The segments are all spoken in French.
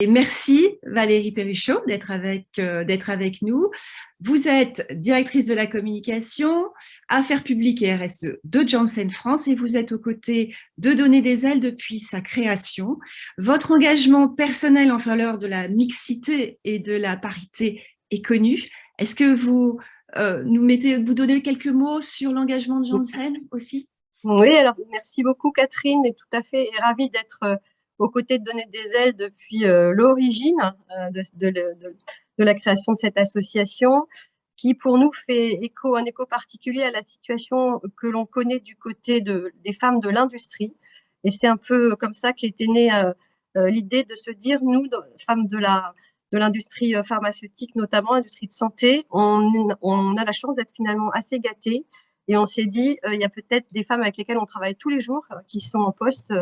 Et merci Valérie Perruchot d'être avec nous. Vous êtes directrice de la communication, affaires publiques et RSE de Janssen France et vous êtes aux côtés de Donner des ailes depuis sa création. Votre engagement personnel en faveur de la mixité et de la parité est connu. Est-ce que vous vous donnez quelques mots sur l'engagement de Janssen aussi? Oui, alors merci beaucoup Catherine, et tout à fait ravie d'être aux côtés de Donner des ailes depuis l'origine de la création de cette association qui pour nous fait un écho particulier à la situation que l'on connaît du côté des femmes de l'industrie. Et c'est un peu comme ça qu'était née l'idée de se dire, nous, femmes de l'industrie pharmaceutique, notamment industrie de santé, on a la chance d'être finalement assez gâtées. Et on s'est dit, il y a peut-être des femmes avec lesquelles on travaille tous les jours, qui sont en poste,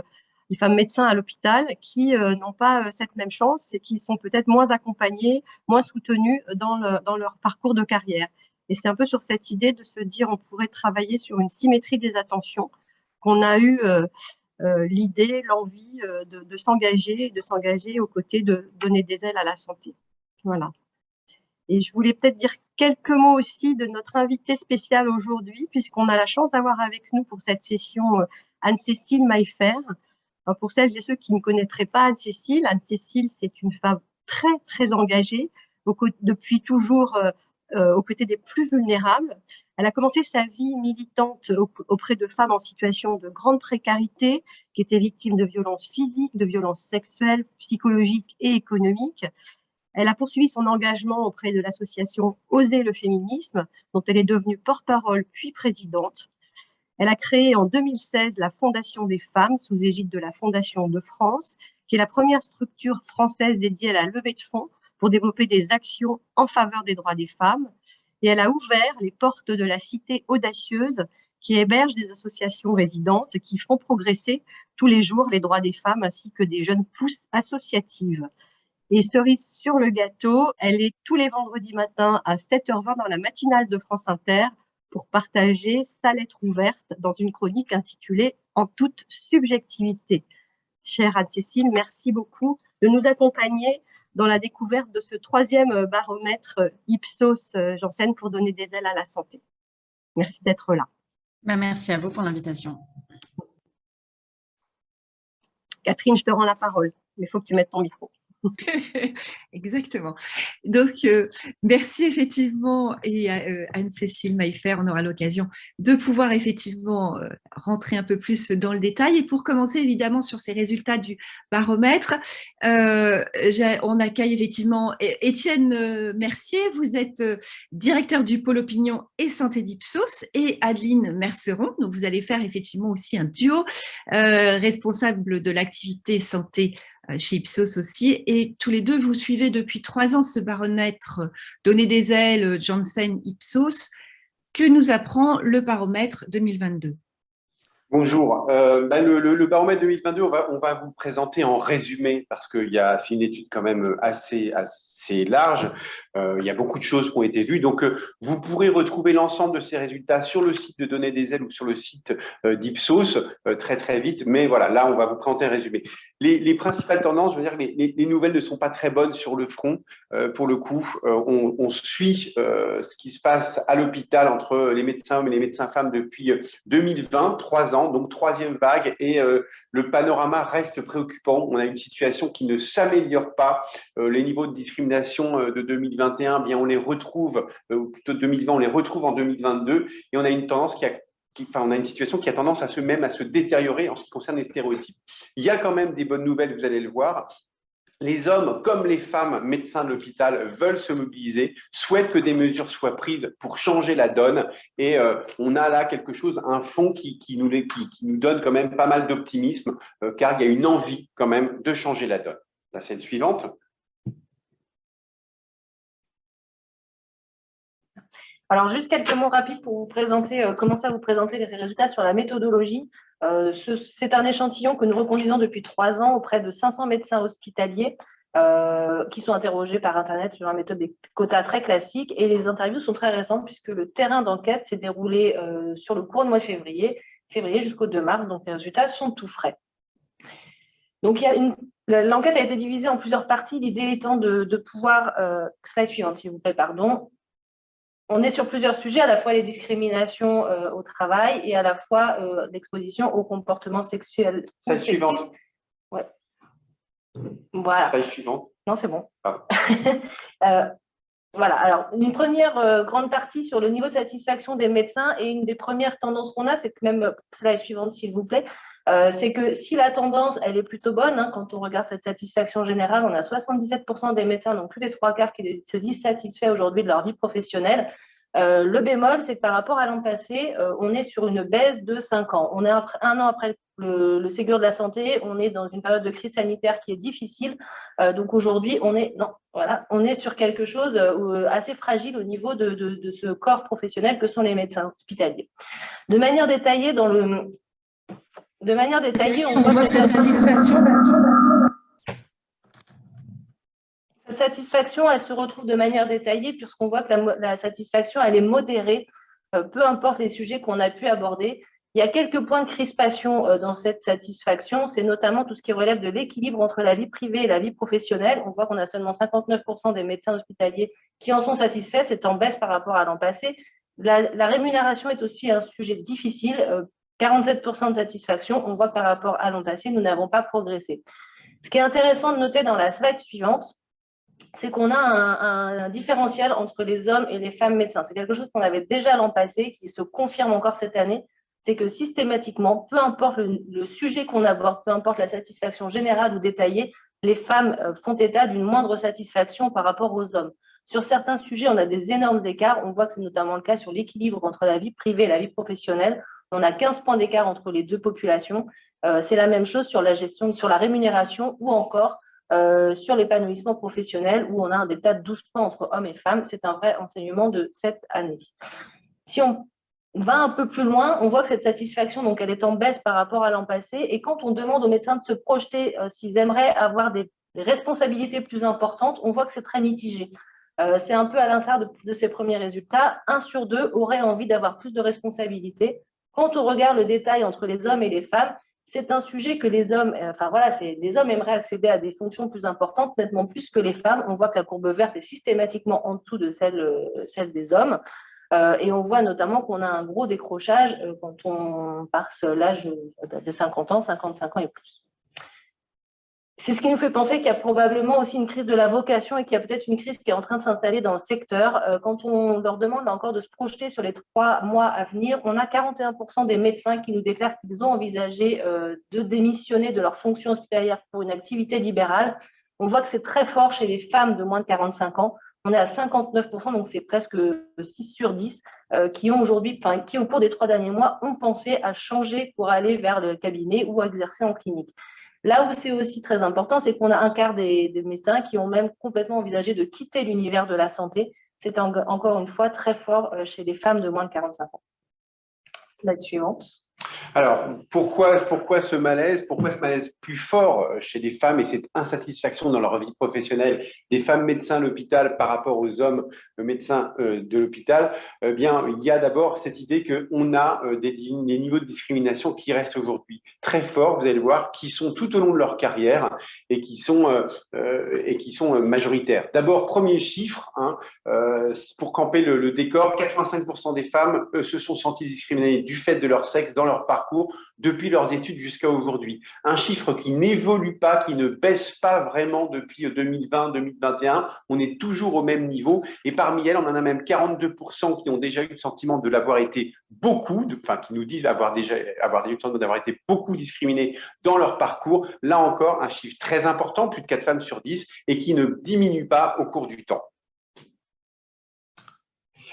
des femmes médecins à l'hôpital, qui n'ont pas cette même chance et qui sont peut-être moins accompagnées, moins soutenues dans leur parcours de carrière. Et c'est un peu sur cette idée de se dire, on pourrait travailler sur une symétrie des attentions, qu'on a eu l'idée, l'envie de s'engager aux côtés de Donner des ailes à la santé. Voilà. Et je voulais peut-être dire quelques mots aussi de notre invitée spéciale aujourd'hui, puisqu'on a la chance d'avoir avec nous pour cette session Anne-Cécile Maillefer. Pour celles et ceux qui ne connaîtraient pas Anne-Cécile, c'est une femme très, très engagée, depuis toujours aux côtés des plus vulnérables. Elle a commencé sa vie militante auprès de femmes en situation de grande précarité, qui étaient victimes de violences physiques, de violences sexuelles, psychologiques et économiques. Elle a poursuivi son engagement auprès de l'association Oser le féminisme, dont elle est devenue porte-parole puis présidente. Elle a créé en 2016 la Fondation des femmes sous égide de la Fondation de France, qui est la première structure française dédiée à la levée de fonds pour développer des actions en faveur des droits des femmes. Et elle a ouvert les portes de la Cité audacieuse, qui héberge des associations résidentes qui font progresser tous les jours les droits des femmes ainsi que des jeunes pousses associatives. Et cerise sur le gâteau, elle est tous les vendredis matins à 7h20 dans la matinale de France Inter pour partager sa lettre ouverte dans une chronique intitulée « En toute subjectivité ». Chère Anne-Cécile, merci beaucoup de nous accompagner dans la découverte de ce 3e baromètre Ipsos Janssen pour Donner des ailes à la santé. Merci d'être là. Merci à vous pour l'invitation. Catherine, je te rends la parole, mais il faut que tu mettes ton micro. Exactement. Donc, merci effectivement et Anne-Cécile Maillefer, on aura l'occasion de pouvoir effectivement rentrer un peu plus dans le détail. Et pour commencer évidemment sur ces résultats du baromètre, on accueille effectivement Étienne Mercier, vous êtes directeur du pôle opinion et santé d'Ipsos, et Adeline Merceron, donc vous allez faire effectivement aussi un duo, responsable de l'activité santé chez Ipsos aussi, et tous les deux, vous suivez depuis 3 ans ce baromètre Donner des ailes, Janssen Ipsos. Que nous apprend le baromètre 2022? Bonjour. Le baromètre 2022, on va vous présenter en résumé parce que c'est une étude quand même assez large. Il y a beaucoup de choses qui ont été vues. Donc, vous pourrez retrouver l'ensemble de ces résultats sur le site de Donner des ailes ou sur le site d'Ipsos très, très vite. Mais voilà, là, on va vous présenter un résumé. Les principales tendances, je veux dire, les nouvelles ne sont pas très bonnes sur le front. Pour le coup, on suit ce qui se passe à l'hôpital entre les médecins hommes et les médecins femmes depuis 2020, 3 ans, donc 3e vague, et le panorama reste préoccupant. On a une situation qui ne s'améliore pas. Les niveaux de discrimination de 2021, bien, on les retrouve, ou plutôt de 2020, on les retrouve en 2022, et on a une tendance on a une situation qui a tendance à se détériorer en ce qui concerne les stéréotypes. Il y a quand même des bonnes nouvelles, vous allez le voir. Les hommes comme les femmes médecins de l'hôpital veulent se mobiliser, souhaitent que des mesures soient prises pour changer la donne. Et on a là quelque chose, un fond qui nous donne quand même pas mal d'optimisme, car il y a une envie quand même de changer la donne. La scène suivante. Alors, juste quelques mots rapides pour vous présenter, commencer à vous présenter les résultats sur la méthodologie. C'est un échantillon que nous reconduisons depuis 3 ans auprès de 500 médecins hospitaliers qui sont interrogés par Internet sur une méthode des quotas très classique. Et les interviews sont très récentes puisque le terrain d'enquête s'est déroulé sur le court mois de février jusqu'au 2 mars. Donc, les résultats sont tout frais. Donc, il y a une L'enquête a été divisée en plusieurs parties, l'idée étant de pouvoir, slide suivante s'il vous plaît, pardon. On est sur plusieurs sujets, à la fois les discriminations au travail et à la fois l'exposition aux comportements sexuels. Slide suivante. Ouais. Voilà. Slide suivante. Non, c'est bon. Ah. Voilà, alors une première grande partie sur le niveau de satisfaction des médecins et une des premières tendances qu'on a, c'est que même, slide suivante s'il vous plaît, c'est que si la tendance, elle est plutôt bonne, hein, quand on regarde cette satisfaction générale, on a 77% des médecins, donc plus des 3/4 qui se disent satisfaits aujourd'hui de leur vie professionnelle. Le bémol, c'est que par rapport à l'an passé, on est sur une baisse de 5 ans. On est un an après le Ségur de la santé, on est dans une période de crise sanitaire qui est difficile. Donc aujourd'hui, on est sur quelque chose assez fragile au niveau de ce corps professionnel que sont les médecins hospitaliers. De manière détaillée, on voit cette satisfaction. Cette satisfaction, elle se retrouve de manière détaillée puisqu'on voit que la satisfaction, elle est modérée, peu importe les sujets qu'on a pu aborder. Il y a quelques points de crispation dans cette satisfaction, c'est notamment tout ce qui relève de l'équilibre entre la vie privée et la vie professionnelle. On voit qu'on a seulement 59% des médecins hospitaliers qui en sont satisfaits, c'est en baisse par rapport à l'an passé. La rémunération est aussi un sujet difficile, 47% de satisfaction. On voit que par rapport à l'an passé, nous n'avons pas progressé. Ce qui est intéressant de noter dans la slide suivante, c'est qu'on a un différentiel entre les hommes et les femmes médecins. C'est quelque chose qu'on avait déjà l'an passé, qui se confirme encore cette année. C'est que systématiquement, peu importe le sujet qu'on aborde, peu importe la satisfaction générale ou détaillée, les femmes font état d'une moindre satisfaction par rapport aux hommes. Sur certains sujets, on a des énormes écarts. On voit que c'est notamment le cas sur l'équilibre entre la vie privée et la vie professionnelle. On a 15 points d'écart entre les deux populations. C'est la même chose sur la gestion, sur la rémunération ou encore sur l'épanouissement professionnel où on a un delta de 12 points entre hommes et femmes. C'est un vrai enseignement de cette année. Si on va un peu plus loin, on voit que cette satisfaction, donc, elle est en baisse par rapport à l'an passé. Et quand on demande aux médecins de se projeter s'ils aimeraient avoir des responsabilités plus importantes, on voit que c'est très mitigé. C'est un peu à l'instar de ces premiers résultats. 1 sur 2 aurait envie d'avoir plus de responsabilités. Quand on regarde le détail entre les hommes et les femmes, c'est un sujet que les hommes, les hommes aimeraient accéder à des fonctions plus importantes, nettement plus que les femmes. On voit que la courbe verte est systématiquement en dessous de celle des hommes. Et on voit notamment qu'on a un gros décrochage quand on passe l'âge de 50 ans, 55 ans et plus. C'est ce qui nous fait penser qu'il y a probablement aussi une crise de la vocation et qu'il y a peut-être une crise qui est en train de s'installer dans le secteur. Quand on leur demande là encore de se projeter sur les 3 mois à venir, on a 41% des médecins qui nous déclarent qu'ils ont envisagé de démissionner de leur fonction hospitalière pour une activité libérale. On voit que c'est très fort chez les femmes de moins de 45 ans. On est à 59%, donc c'est presque 6 sur 10 qui ont aujourd'hui, qui au cours des 3 derniers mois ont pensé à changer pour aller vers le cabinet ou à exercer en clinique. Là où c'est aussi très important, c'est qu'on a un quart des médecins qui ont même complètement envisagé de quitter l'univers de la santé. C'est encore une fois très fort chez les femmes de moins de 45 ans. Slide suivante. Alors, pourquoi ce malaise? Pourquoi ce malaise plus fort chez les femmes et cette insatisfaction dans leur vie professionnelle des femmes médecins à l'hôpital par rapport aux hommes médecins de l'hôpital? Bien, il y a d'abord cette idée qu'on a des niveaux de discrimination qui restent aujourd'hui très forts, vous allez le voir, qui sont tout au long de leur carrière et qui sont majoritaires. D'abord, premier chiffre, pour camper le décor, 85% des femmes se sont senties discriminées du fait de leur sexe dans leur parcours depuis leurs études jusqu'à aujourd'hui. Un chiffre qui n'évolue pas, qui ne baisse pas vraiment depuis 2020-2021. On est toujours au même niveau et parmi elles, on en a même 42% qui ont déjà eu le sentiment de l'avoir été qui nous disent avoir déjà eu le sentiment d'avoir été beaucoup discriminés dans leur parcours. Là encore, un chiffre très important, plus de 4 femmes sur 10 et qui ne diminue pas au cours du temps.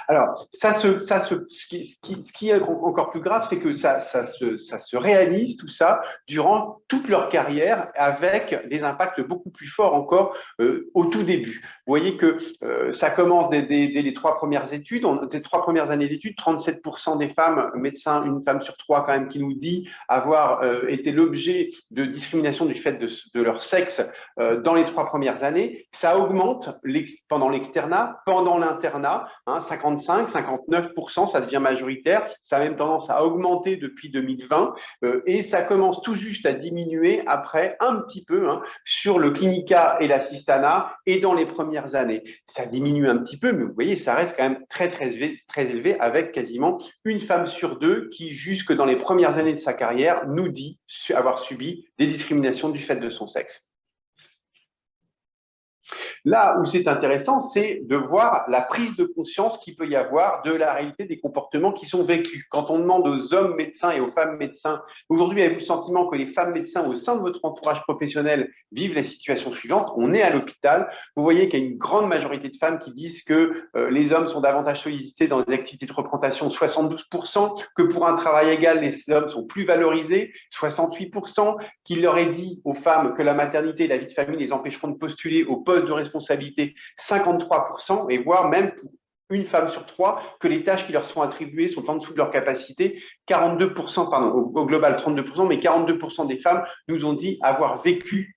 Alors, ce qui est encore plus grave, c'est que ça se réalise, tout ça, durant toute leur carrière, avec des impacts beaucoup plus forts encore au tout début. Vous voyez que ça commence dès les 3 premières études, des 3 premières années d'études, 37% des femmes médecins, une femme sur 3 quand même, qui nous dit avoir été l'objet de discrimination du fait de leur sexe dans les 3 premières années. Ça augmente pendant l'externat, pendant l'internat, 50% 55, 59%, ça devient majoritaire. Ça a même tendance à augmenter depuis 2020 et ça commence tout juste à diminuer après un petit peu sur le clinica et l'assistanat et dans les premières années. Ça diminue un petit peu, mais vous voyez, ça reste quand même très élevé avec quasiment une femme sur deux qui, jusque dans les premières années de sa carrière, nous dit avoir subi des discriminations du fait de son sexe. Là où c'est intéressant, c'est de voir la prise de conscience qu'il peut y avoir de la réalité des comportements qui sont vécus. Quand on demande aux hommes médecins et aux femmes médecins, aujourd'hui, avez-vous le sentiment que les femmes médecins au sein de votre entourage professionnel vivent les situations suivantes? On est à l'hôpital, vous voyez qu'il y a une grande majorité de femmes qui disent que les hommes sont davantage sollicités dans les activités de représentation, 72%, que pour un travail égal, les hommes sont plus valorisés, 68%, qu'il leur est dit aux femmes que la maternité et la vie de famille les empêcheront de postuler au poste de responsabilité, 53%, et voire même pour une femme sur trois, que les tâches qui leur sont attribuées sont en dessous de leur capacité, 42%, pardon, au global 32%, mais 42% des femmes nous ont dit avoir vécu,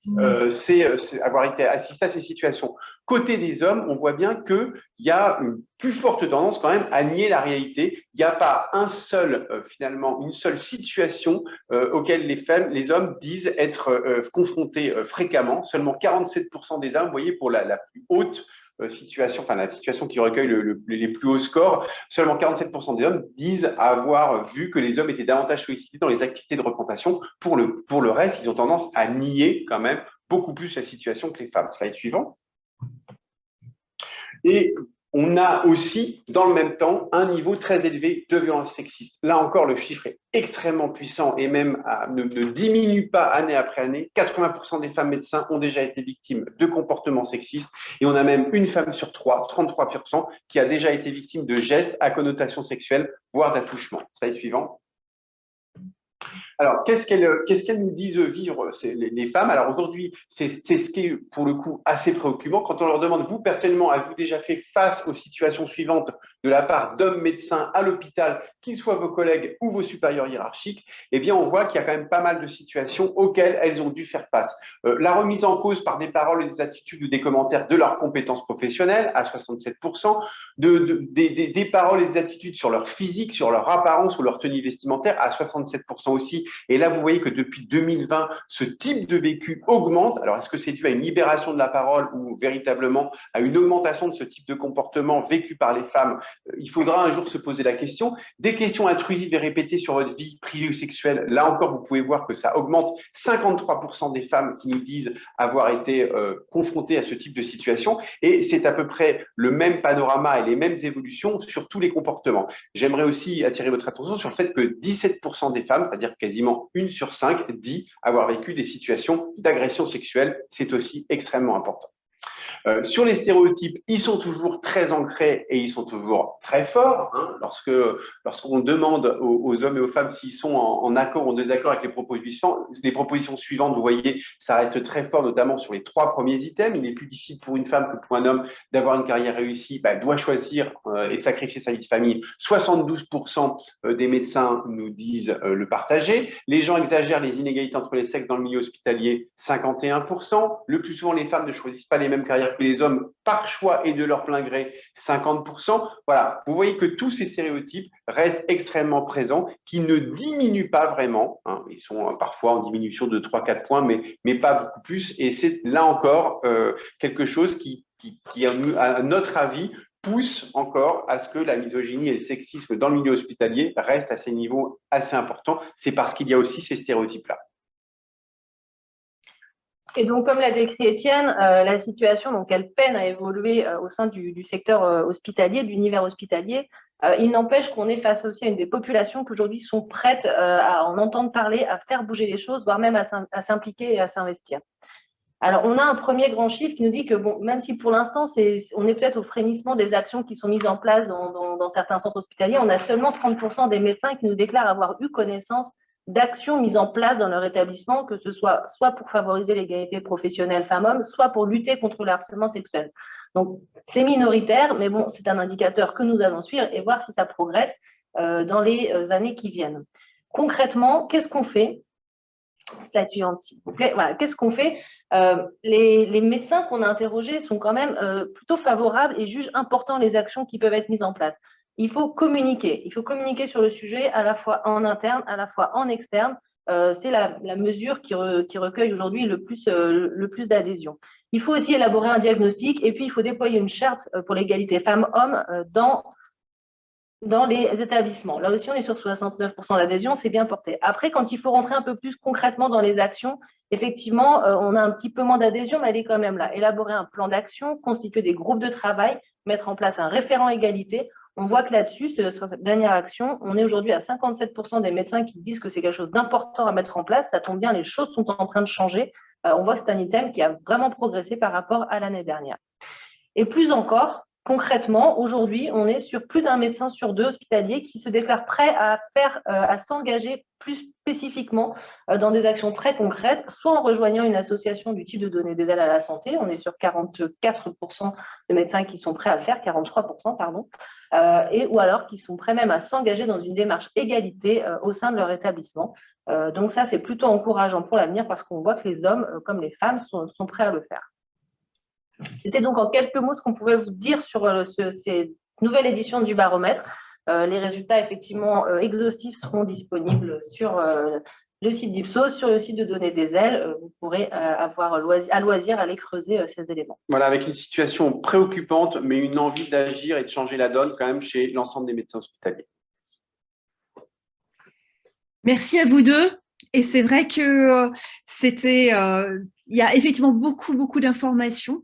avoir été assistées à ces situations. Côté des hommes, on voit bien qu'il y a une plus forte tendance quand même à nier la réalité. Il n'y a pas finalement, une seule situation auquel les hommes disent être confrontés fréquemment. Seulement 47% des hommes, vous voyez, pour la plus haute situation, enfin la situation qui recueille les plus hauts scores, seulement 47% des hommes disent avoir vu que les hommes étaient davantage sollicités dans les activités de représentation. Pour le reste, ils ont tendance à nier quand même beaucoup plus la situation que les femmes. Slide suivant. Et on a aussi, dans le même temps, un niveau très élevé de violence sexiste. Là encore, le chiffre est extrêmement puissant et même ne diminue pas année après année. 80% des femmes médecins ont déjà été victimes de comportements sexistes et on a même une femme sur trois, 33%, qui a déjà été victime de gestes à connotation sexuelle, voire d'attouchement. Slide suivant. Alors, qu'est-ce qu'elles nous disent vivre, les femmes? Alors aujourd'hui, c'est ce qui est pour le coup assez préoccupant. Quand on leur demande, vous personnellement, avez-vous déjà fait face aux situations suivantes de la part d'hommes médecins à l'hôpital, qu'ils soient vos collègues ou vos supérieurs hiérarchiques? Eh bien, on voit qu'il y a quand même pas mal de situations auxquelles elles ont dû faire face. La remise en cause par des paroles et des attitudes ou des commentaires de leurs compétences professionnelles à 67%, des paroles et des attitudes sur leur physique, sur leur apparence ou leur tenue vestimentaire à 67% aussi. Et là, vous voyez que depuis 2020, ce type de vécu augmente. Alors, est-ce que c'est dû à une libération de la parole ou véritablement à une augmentation de ce type de comportement vécu par les femmes? Il faudra un jour se poser la question. Des questions intrusives et répétées sur votre vie privée ou sexuelle, là encore, vous pouvez voir que ça augmente. 53% des femmes qui nous disent avoir été confrontées à ce type de situation. Et c'est à peu près le même panorama et les mêmes évolutions sur tous les comportements. J'aimerais aussi attirer votre attention sur le fait que 17% des femmes, c'est-à-dire quasiment 1 sur 5, dit avoir vécu des situations d'agression sexuelle. C'est aussi extrêmement important. Sur les stéréotypes, ils sont toujours très ancrés et ils sont toujours très forts. Lorsqu'on demande aux hommes et aux femmes s'ils sont en accord ou en désaccord avec les propositions suivantes, vous voyez, ça reste très fort, notamment sur les 3 premiers items. Il est plus difficile pour une femme que pour un homme d'avoir une carrière réussie. Elle doit choisir et sacrifier sa vie de famille. 72% des médecins nous disent le partager. Les gens exagèrent les inégalités entre les sexes dans le milieu hospitalier, 51%. Le plus souvent, les femmes ne choisissent pas les mêmes carrières que les hommes par choix et de leur plein gré, 50%. Voilà, vous voyez que tous ces stéréotypes restent extrêmement présents, qui ne diminuent pas vraiment. Ils sont parfois en diminution de 3-4 points, mais pas beaucoup plus. Et c'est là encore quelque chose qui, à notre avis, pousse encore à ce que la misogynie et le sexisme dans le milieu hospitalier restent à ces niveaux assez importants. C'est parce qu'il y a aussi ces stéréotypes-là. Et donc, comme l'a décrit Étienne, la situation, donc, elle peine à évoluer au sein du secteur hospitalier, de l'univers hospitalier. Il n'empêche qu'on est face aussi à une des populations qui aujourd'hui sont prêtes à en entendre parler, à faire bouger les choses, voire même à s'impliquer et à s'investir. Alors, on a un premier grand chiffre qui nous dit que, bon, même si pour l'instant, on est peut-être au frémissement des actions qui sont mises en place dans certains centres hospitaliers, on a seulement 30% des médecins qui nous déclarent avoir eu connaissance d'actions mises en place dans leur établissement, que ce soit pour favoriser l'égalité professionnelle femmes-hommes, soit pour lutter contre le harcèlement sexuel. Donc, c'est minoritaire, mais bon, c'est un indicateur que nous allons suivre et voir si ça progresse dans les années qui viennent. Concrètement, qu'est-ce qu'on fait? Slide suivante, s'il vous plaît. Voilà, qu'est-ce qu'on fait? Les médecins qu'on a interrogés sont quand même plutôt favorables et jugent important les actions qui peuvent être mises en place. Il faut communiquer. Il faut communiquer sur le sujet à la fois en interne, à la fois en externe. C'est la mesure qui recueille aujourd'hui le plus d'adhésion. Il faut aussi élaborer un diagnostic et puis il faut déployer une charte pour l'égalité femmes-hommes dans les établissements. Là aussi, on est sur 69% d'adhésion, c'est bien porté. Après, quand il faut rentrer un peu plus concrètement dans les actions, effectivement, on a un petit peu moins d'adhésion, mais elle est quand même là. Élaborer un plan d'action, constituer des groupes de travail, mettre en place un référent égalité. On voit que là-dessus, sur cette dernière action, on est aujourd'hui à 57% des médecins qui disent que c'est quelque chose d'important à mettre en place. Ça tombe bien, les choses sont en train de changer. On voit que c'est un item qui a vraiment progressé par rapport à l'année dernière. Et plus encore, concrètement, aujourd'hui, on est sur plus d'un médecin sur 2 hospitaliers qui se déclarent prêts à s'engager plus spécifiquement dans des actions très concrètes, soit en rejoignant une association du type de donner des ailes à la santé, on est sur 44% de médecins qui sont prêts à le faire, 43%, pardon, ou alors qui sont prêts même à s'engager dans une démarche égalité au sein de leur établissement. Donc ça, c'est plutôt encourageant pour l'avenir parce qu'on voit que les hommes comme les femmes sont prêts à le faire. C'était donc en quelques mots ce qu'on pouvait vous dire sur ces nouvelles éditions du baromètre. Les résultats effectivement exhaustifs seront disponibles sur le site d'Ipsos, sur le site de Donner des ailes. Vous pourrez avoir à loisir aller creuser ces éléments. Voilà, avec une situation préoccupante, mais une envie d'agir et de changer la donne quand même chez l'ensemble des médecins hospitaliers. Merci à vous deux. Et c'est vrai que il y a effectivement beaucoup d'informations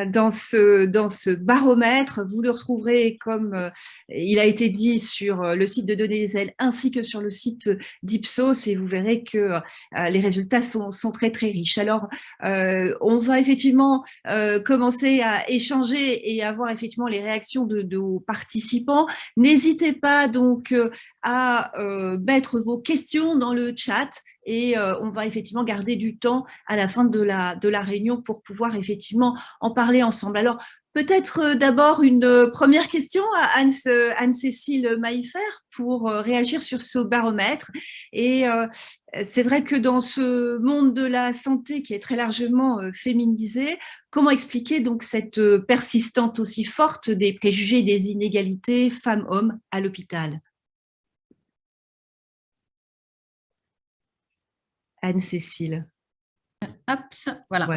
dans ce baromètre. Vous le retrouverez, comme il a été dit, sur le site de Donner des ailes ainsi que sur le site d'Ipsos, et vous verrez que les résultats sont très riches. Alors, on va effectivement commencer à échanger et à voir effectivement les réactions de nos participants. N'hésitez pas donc à mettre vos questions dans le chat. Et on va effectivement garder du temps à la fin de la réunion pour pouvoir effectivement en parler ensemble. Alors, peut-être d'abord une première question à Anne-Cécile Maillefer pour réagir sur ce baromètre. Et c'est vrai que dans ce monde de la santé qui est très largement féminisé, comment expliquer donc cette persistance aussi forte des préjugés et des inégalités femmes-hommes à l'hôpital ? Anne-Cécile. Hop, voilà.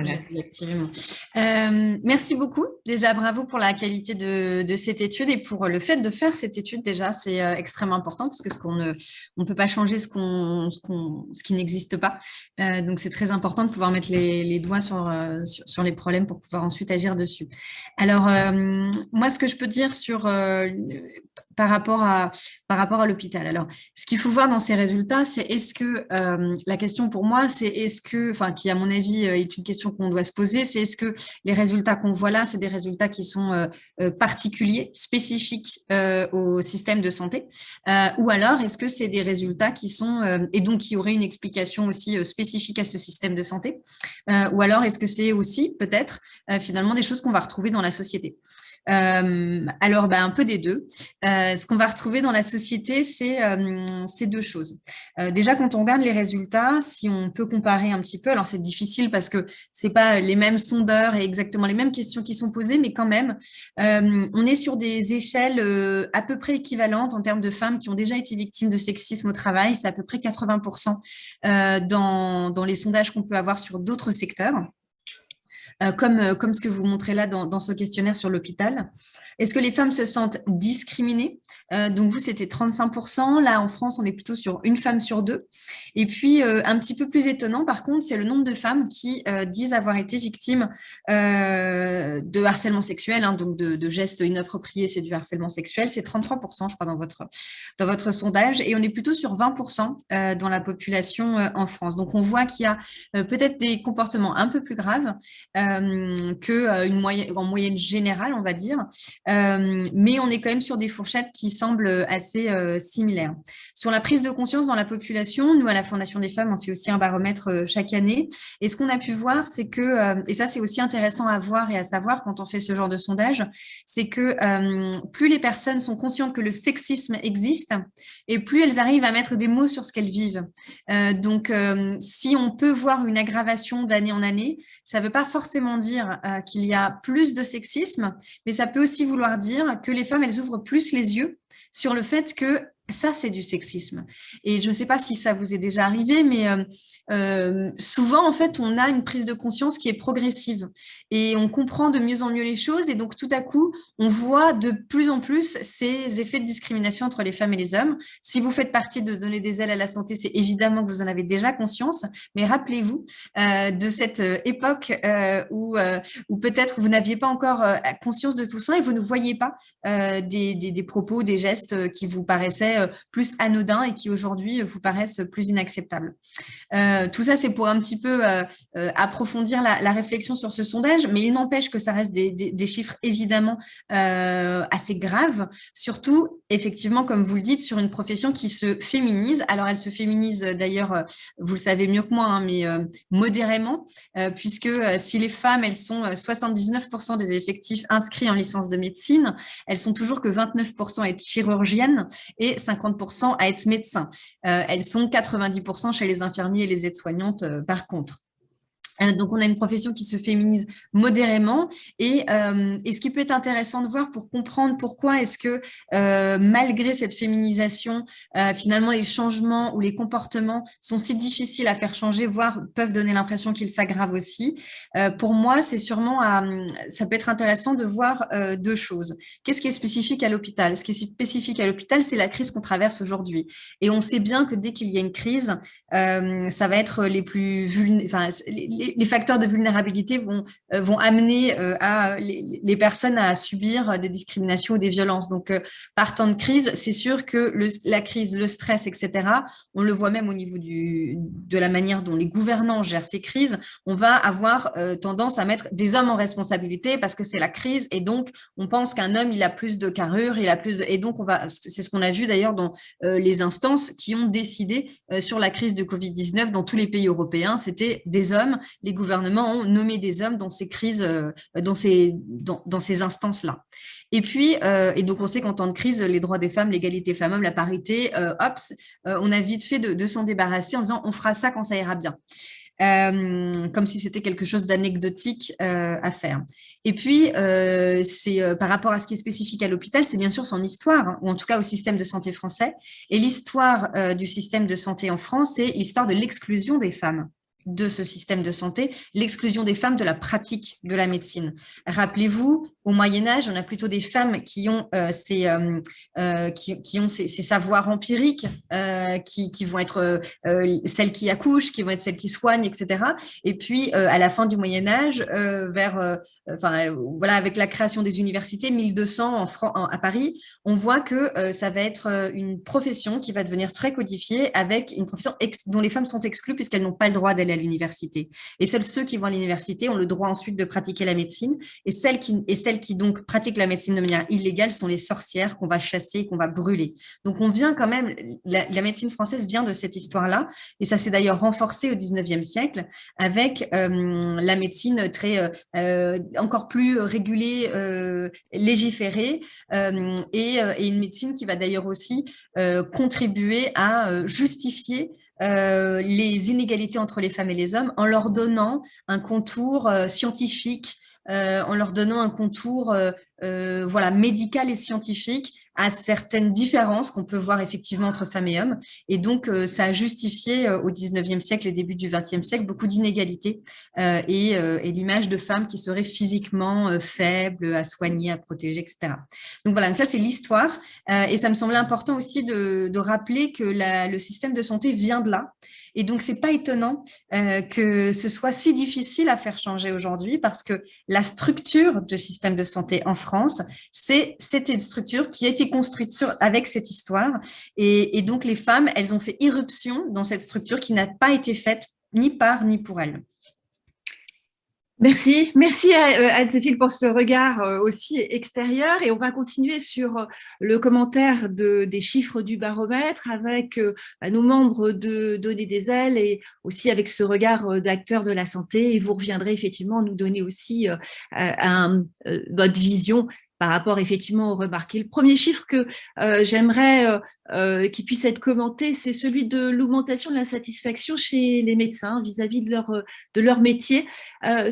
Merci beaucoup. Déjà, bravo pour la qualité de cette étude et pour le fait de faire cette étude. Déjà, c'est extrêmement important parce que on peut pas changer ce qui n'existe pas. Donc, c'est très important de pouvoir mettre les doigts sur les problèmes pour pouvoir ensuite agir dessus. Alors, moi, ce que je peux dire par rapport à l'hôpital. Alors, ce qu'il faut voir dans ces résultats, c'est est-ce que la question pour moi, c'est est-ce que, enfin, qui à mon avis est une question qu'on doit se poser, c'est est-ce que les résultats qu'on voit là, c'est des résultats qui sont particuliers, spécifiques au système de santé, ou alors est-ce que c'est des résultats qui sont et donc qui auraient une explication aussi spécifique à ce système de santé, ou alors est-ce que c'est aussi peut-être finalement des choses qu'on va retrouver dans la société. Alors, un peu des deux. Ce qu'on va retrouver dans la société, c'est deux choses. Déjà, quand on regarde les résultats, si on peut comparer un petit peu, alors c'est difficile parce que c'est pas les mêmes sondeurs et exactement les mêmes questions qui sont posées, mais quand même, on est sur des échelles à peu près équivalentes en termes de femmes qui ont déjà été victimes de sexisme au travail. C'est à peu près 80% dans les sondages qu'on peut avoir sur d'autres secteurs. Comme ce que vous montrez là dans ce questionnaire sur l'hôpital. Est-ce que les femmes se sentent discriminées? Donc vous, c'était 35%. Là, en France, on est plutôt sur une femme sur 2. Et puis, un petit peu plus étonnant, par contre, c'est le nombre de femmes qui disent avoir été victimes de harcèlement sexuel, hein, donc de gestes inappropriés, c'est du harcèlement sexuel. C'est 33%, je crois, dans votre sondage. Et on est plutôt sur 20% dans la population en France. Donc, on voit qu'il y a peut-être des comportements un peu plus graves en moyenne générale, on va dire. Mais on est quand même sur des fourchettes qui semblent assez similaires. Sur la prise de conscience dans la population, nous, à la Fondation des femmes, on fait aussi un baromètre chaque année. Et ce qu'on a pu voir, c'est que, et ça c'est aussi intéressant à voir et à savoir quand on fait ce genre de sondage, c'est que plus les personnes sont conscientes que le sexisme existe, et plus elles arrivent à mettre des mots sur ce qu'elles vivent. Donc, si on peut voir une aggravation d'année en année, ça ne veut pas forcément dire qu'il y a plus de sexisme, mais ça peut aussi vouloir dire que les femmes, elles ouvrent plus les yeux sur le fait que ça, c'est du sexisme. Et je ne sais pas si ça vous est déjà arrivé, mais souvent, en fait, on a une prise de conscience qui est progressive et on comprend de mieux en mieux les choses. Et donc, tout à coup, on voit de plus en plus ces effets de discrimination entre les femmes et les hommes. Si vous faites partie de Donner des ailes à la santé, c'est évidemment que vous en avez déjà conscience. Mais rappelez-vous de cette époque où peut-être vous n'aviez pas encore conscience de tout ça et vous ne voyiez pas des propos, des gestes qui vous paraissaient plus anodins et qui aujourd'hui vous paraissent plus inacceptables. Tout ça, c'est pour un petit peu approfondir la réflexion sur ce sondage, mais il n'empêche que ça reste des chiffres évidemment assez graves, surtout effectivement, comme vous le dites, sur une profession qui se féminise. Alors, elle se féminise d'ailleurs, vous le savez mieux que moi, hein, mais modérément, puisque si les femmes, elles sont 79% des effectifs inscrits en licence de médecine, elles sont toujours que 29% à être chirurgiennes et 50% à être médecins. Elles sont 90% chez les infirmiers et les aides-soignantes par contre. Donc, on a une profession qui se féminise modérément et ce qui peut être intéressant de voir pour comprendre pourquoi est-ce que malgré cette féminisation, finalement, les changements ou les comportements sont si difficiles à faire changer, voire peuvent donner l'impression qu'ils s'aggravent aussi. Pour moi, c'est sûrement, ça peut être intéressant de voir deux choses. Qu'est-ce qui est spécifique à l'hôpital? Ce qui est spécifique à l'hôpital, c'est la crise qu'on traverse aujourd'hui. Et on sait bien que dès qu'il y a une crise, ça va être les facteurs de vulnérabilité vont amener les personnes à subir des discriminations ou des violences. Donc, par temps de crise, c'est sûr que la crise, le stress, etc., on le voit même au niveau de la manière dont les gouvernants gèrent ces crises, on va avoir tendance à mettre des hommes en responsabilité parce que c'est la crise et donc on pense qu'un homme, il a plus de carrure, et donc c'est ce qu'on a vu d'ailleurs dans les instances qui ont décidé sur la crise de Covid-19 dans tous les pays européens, c'était des hommes. Les gouvernements ont nommé des hommes dans ces crises, dans ces instances-là. Et puis, et donc on sait qu'en temps de crise, les droits des femmes, l'égalité femmes-hommes, la parité, on a vite fait de s'en débarrasser en disant on fera ça quand ça ira bien. Comme si c'était quelque chose d'anecdotique à faire. Et puis, par rapport à ce qui est spécifique à l'hôpital, c'est bien sûr son histoire, hein, ou en tout cas au système de santé français. Et l'histoire du système de santé en France, c'est l'histoire de l'exclusion des femmes de ce système de santé, l'exclusion des femmes de la pratique de la médecine. Rappelez-vous, au Moyen-Âge, on a plutôt des femmes qui ont ces savoirs empiriques, qui vont être celles qui accouchent, qui vont être celles qui soignent, etc. Et puis, à la fin du Moyen-Âge, avec la création des universités, 1200 à Paris, on voit que ça va être une profession qui va devenir très codifiée avec une profession dont les femmes sont exclues puisqu'elles n'ont pas le droit d'aller à l'université. Et ceux qui vont à l'université ont le droit ensuite de pratiquer la médecine. Et celles qui donc pratiquent la médecine de manière illégale sont les sorcières qu'on va chasser, qu'on va brûler. Donc, on vient quand même, la médecine française vient de cette histoire-là. Et ça s'est d'ailleurs renforcé au 19e siècle avec la médecine encore plus régulée, légiférée, et une médecine qui va d'ailleurs aussi contribuer à justifier les inégalités entre les femmes et les hommes en leur donnant un contour scientifique, en leur donnant un contour médical et scientifique à certaines différences qu'on peut voir effectivement entre femmes et hommes. Et donc, ça a justifié au 19e siècle et début du 20e siècle beaucoup d'inégalités et l'image de femmes qui seraient physiquement faibles, à soigner, à protéger, etc. Donc voilà, donc ça c'est l'histoire. Et ça me semblait important aussi de rappeler que le système de santé vient de là. Et donc, c'est pas étonnant que ce soit si difficile à faire changer aujourd'hui parce que la structure du système de santé en France, c'était une structure qui a été construite avec cette histoire. Et donc, les femmes, elles ont fait irruption dans cette structure qui n'a pas été faite ni par ni pour elles. Merci Anne-Cécile pour ce regard aussi extérieur et on va continuer sur le commentaire des chiffres du baromètre avec nos membres de Donner des ailes et aussi avec ce regard d'acteur de la santé et vous reviendrez effectivement nous donner aussi votre vision par rapport effectivement aux remarques. Et le premier chiffre que j'aimerais qu'il puisse être commenté, c'est celui de l'augmentation de la satisfaction chez les médecins vis-à-vis de leur métier.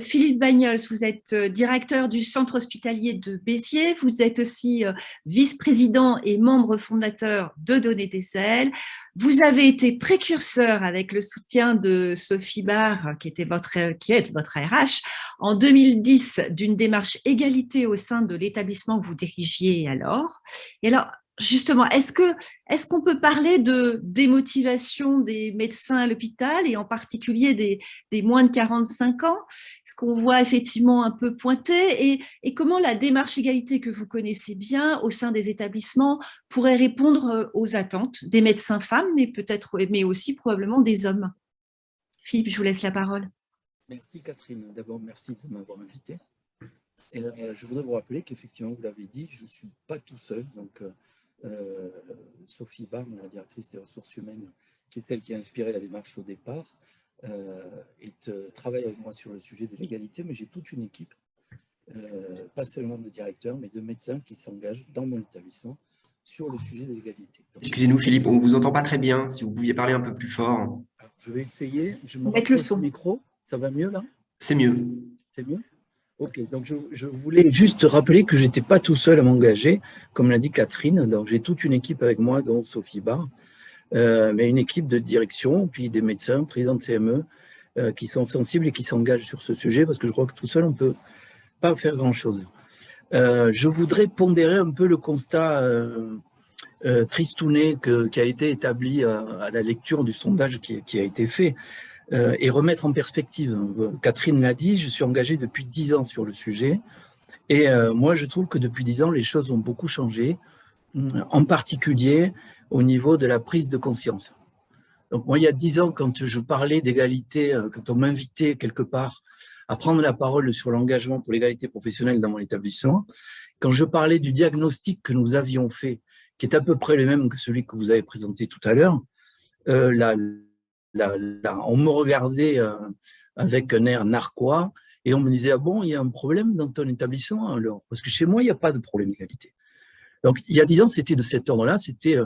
Philippe Bagnols, vous êtes directeur du centre hospitalier de Béziers, vous êtes aussi vice-président et membre fondateur de Donner des ailes. Vous avez été précurseur avec le soutien de Sophie Barre, qui est votre RH, en 2010 d'une démarche égalité au sein de l'établissement que vous dirigiez alors. Et alors, justement, est-ce qu'on peut parler de démotivation des médecins à l'hôpital et en particulier des moins de 45 ans? Est-ce qu'on voit effectivement un peu pointer et comment la démarche égalité que vous connaissez bien au sein des établissements pourrait répondre aux attentes des médecins femmes, mais aussi probablement des hommes? Philippe, je vous laisse la parole. Merci Catherine. D'abord, merci de m'avoir invité. Et je voudrais vous rappeler qu'effectivement, vous l'avez dit, je ne suis pas tout seul. Donc, Sophie Barre, la directrice des ressources humaines, qui est celle qui a inspiré la démarche au départ, travaille avec moi sur le sujet de l'égalité, mais j'ai toute une équipe, pas seulement de directeurs, mais de médecins qui s'engagent dans mon établissement sur le sujet de l'égalité. Excusez-nous Philippe, on ne vous entend pas très bien, si vous pouviez parler un peu plus fort. Alors, je vais essayer, je me Avec le son. micro, ça va mieux là? C'est mieux. C'est mieux? Ok, donc je voulais juste rappeler que je n'étais pas tout seul à m'engager, comme l'a dit Catherine, donc j'ai toute une équipe avec moi, dont Sophie Barre, mais une équipe de direction, puis des médecins, présidents de CME, qui sont sensibles et qui s'engagent sur ce sujet, parce que je crois que tout seul, on ne peut pas faire grand-chose. Je voudrais pondérer un peu le constat tristouné qui a été établi à la lecture du sondage qui a été fait, et remettre en perspective. Catherine l'a dit, je suis engagé depuis 10 ans sur le sujet et moi je trouve que depuis 10 ans les choses ont beaucoup changé, en particulier au niveau de la prise de conscience. Donc moi il y a 10 ans quand je parlais d'égalité, quand on m'invitait quelque part à prendre la parole sur l'engagement pour l'égalité professionnelle dans mon établissement, quand je parlais du diagnostic que nous avions fait, qui est à peu près le même que celui que vous avez présenté tout à l'heure, on me regardait avec un air narquois et on me disait « Ah bon, il y a un problème dans ton établissement alors ?» Parce que chez moi, il n'y a pas de problème d'égalité. Donc, il y a 10 ans, c'était de cet ordre-là, c'était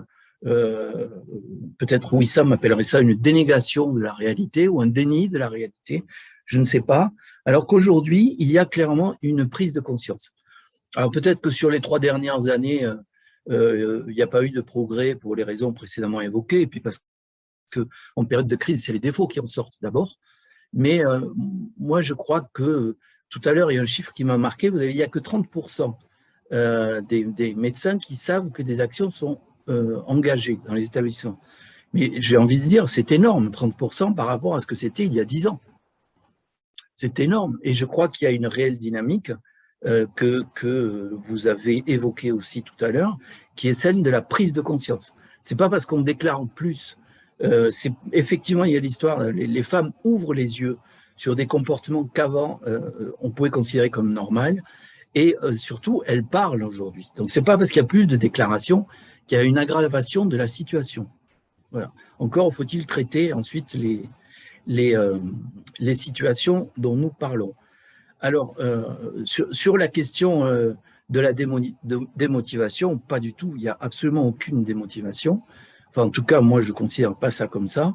peut-être Wissam appellerait ça une dénégation de la réalité ou un déni de la réalité, je ne sais pas. Alors qu'aujourd'hui, il y a clairement une prise de conscience. Alors peut-être que sur les 3 dernières années, il n'y a pas eu de progrès pour les raisons précédemment évoquées, et puis parce qu'en période de crise, c'est les défauts qui en sortent d'abord. Mais moi, je crois que tout à l'heure, il y a un chiffre qui m'a marqué, il n'y a que 30% des médecins qui savent que des actions sont engagées dans les établissements. Mais j'ai envie de dire, c'est énorme, 30% par rapport à ce que c'était il y a 10 ans. C'est énorme. Et je crois qu'il y a une réelle dynamique que vous avez évoquée aussi tout à l'heure, qui est celle de la prise de conscience. Ce n'est pas parce qu'on déclare plus. Effectivement, il y a l'histoire, les femmes ouvrent les yeux sur des comportements qu'avant on pouvait considérer comme normal, et surtout, elles parlent aujourd'hui. Donc, ce n'est pas parce qu'il y a plus de déclarations qu'il y a une aggravation de la situation. Voilà. Encore faut-il traiter ensuite les situations dont nous parlons. Alors, sur la question de la démotivation, pas du tout, il n'y a absolument aucune démotivation. Enfin, en tout cas, moi, je ne considère pas ça comme ça.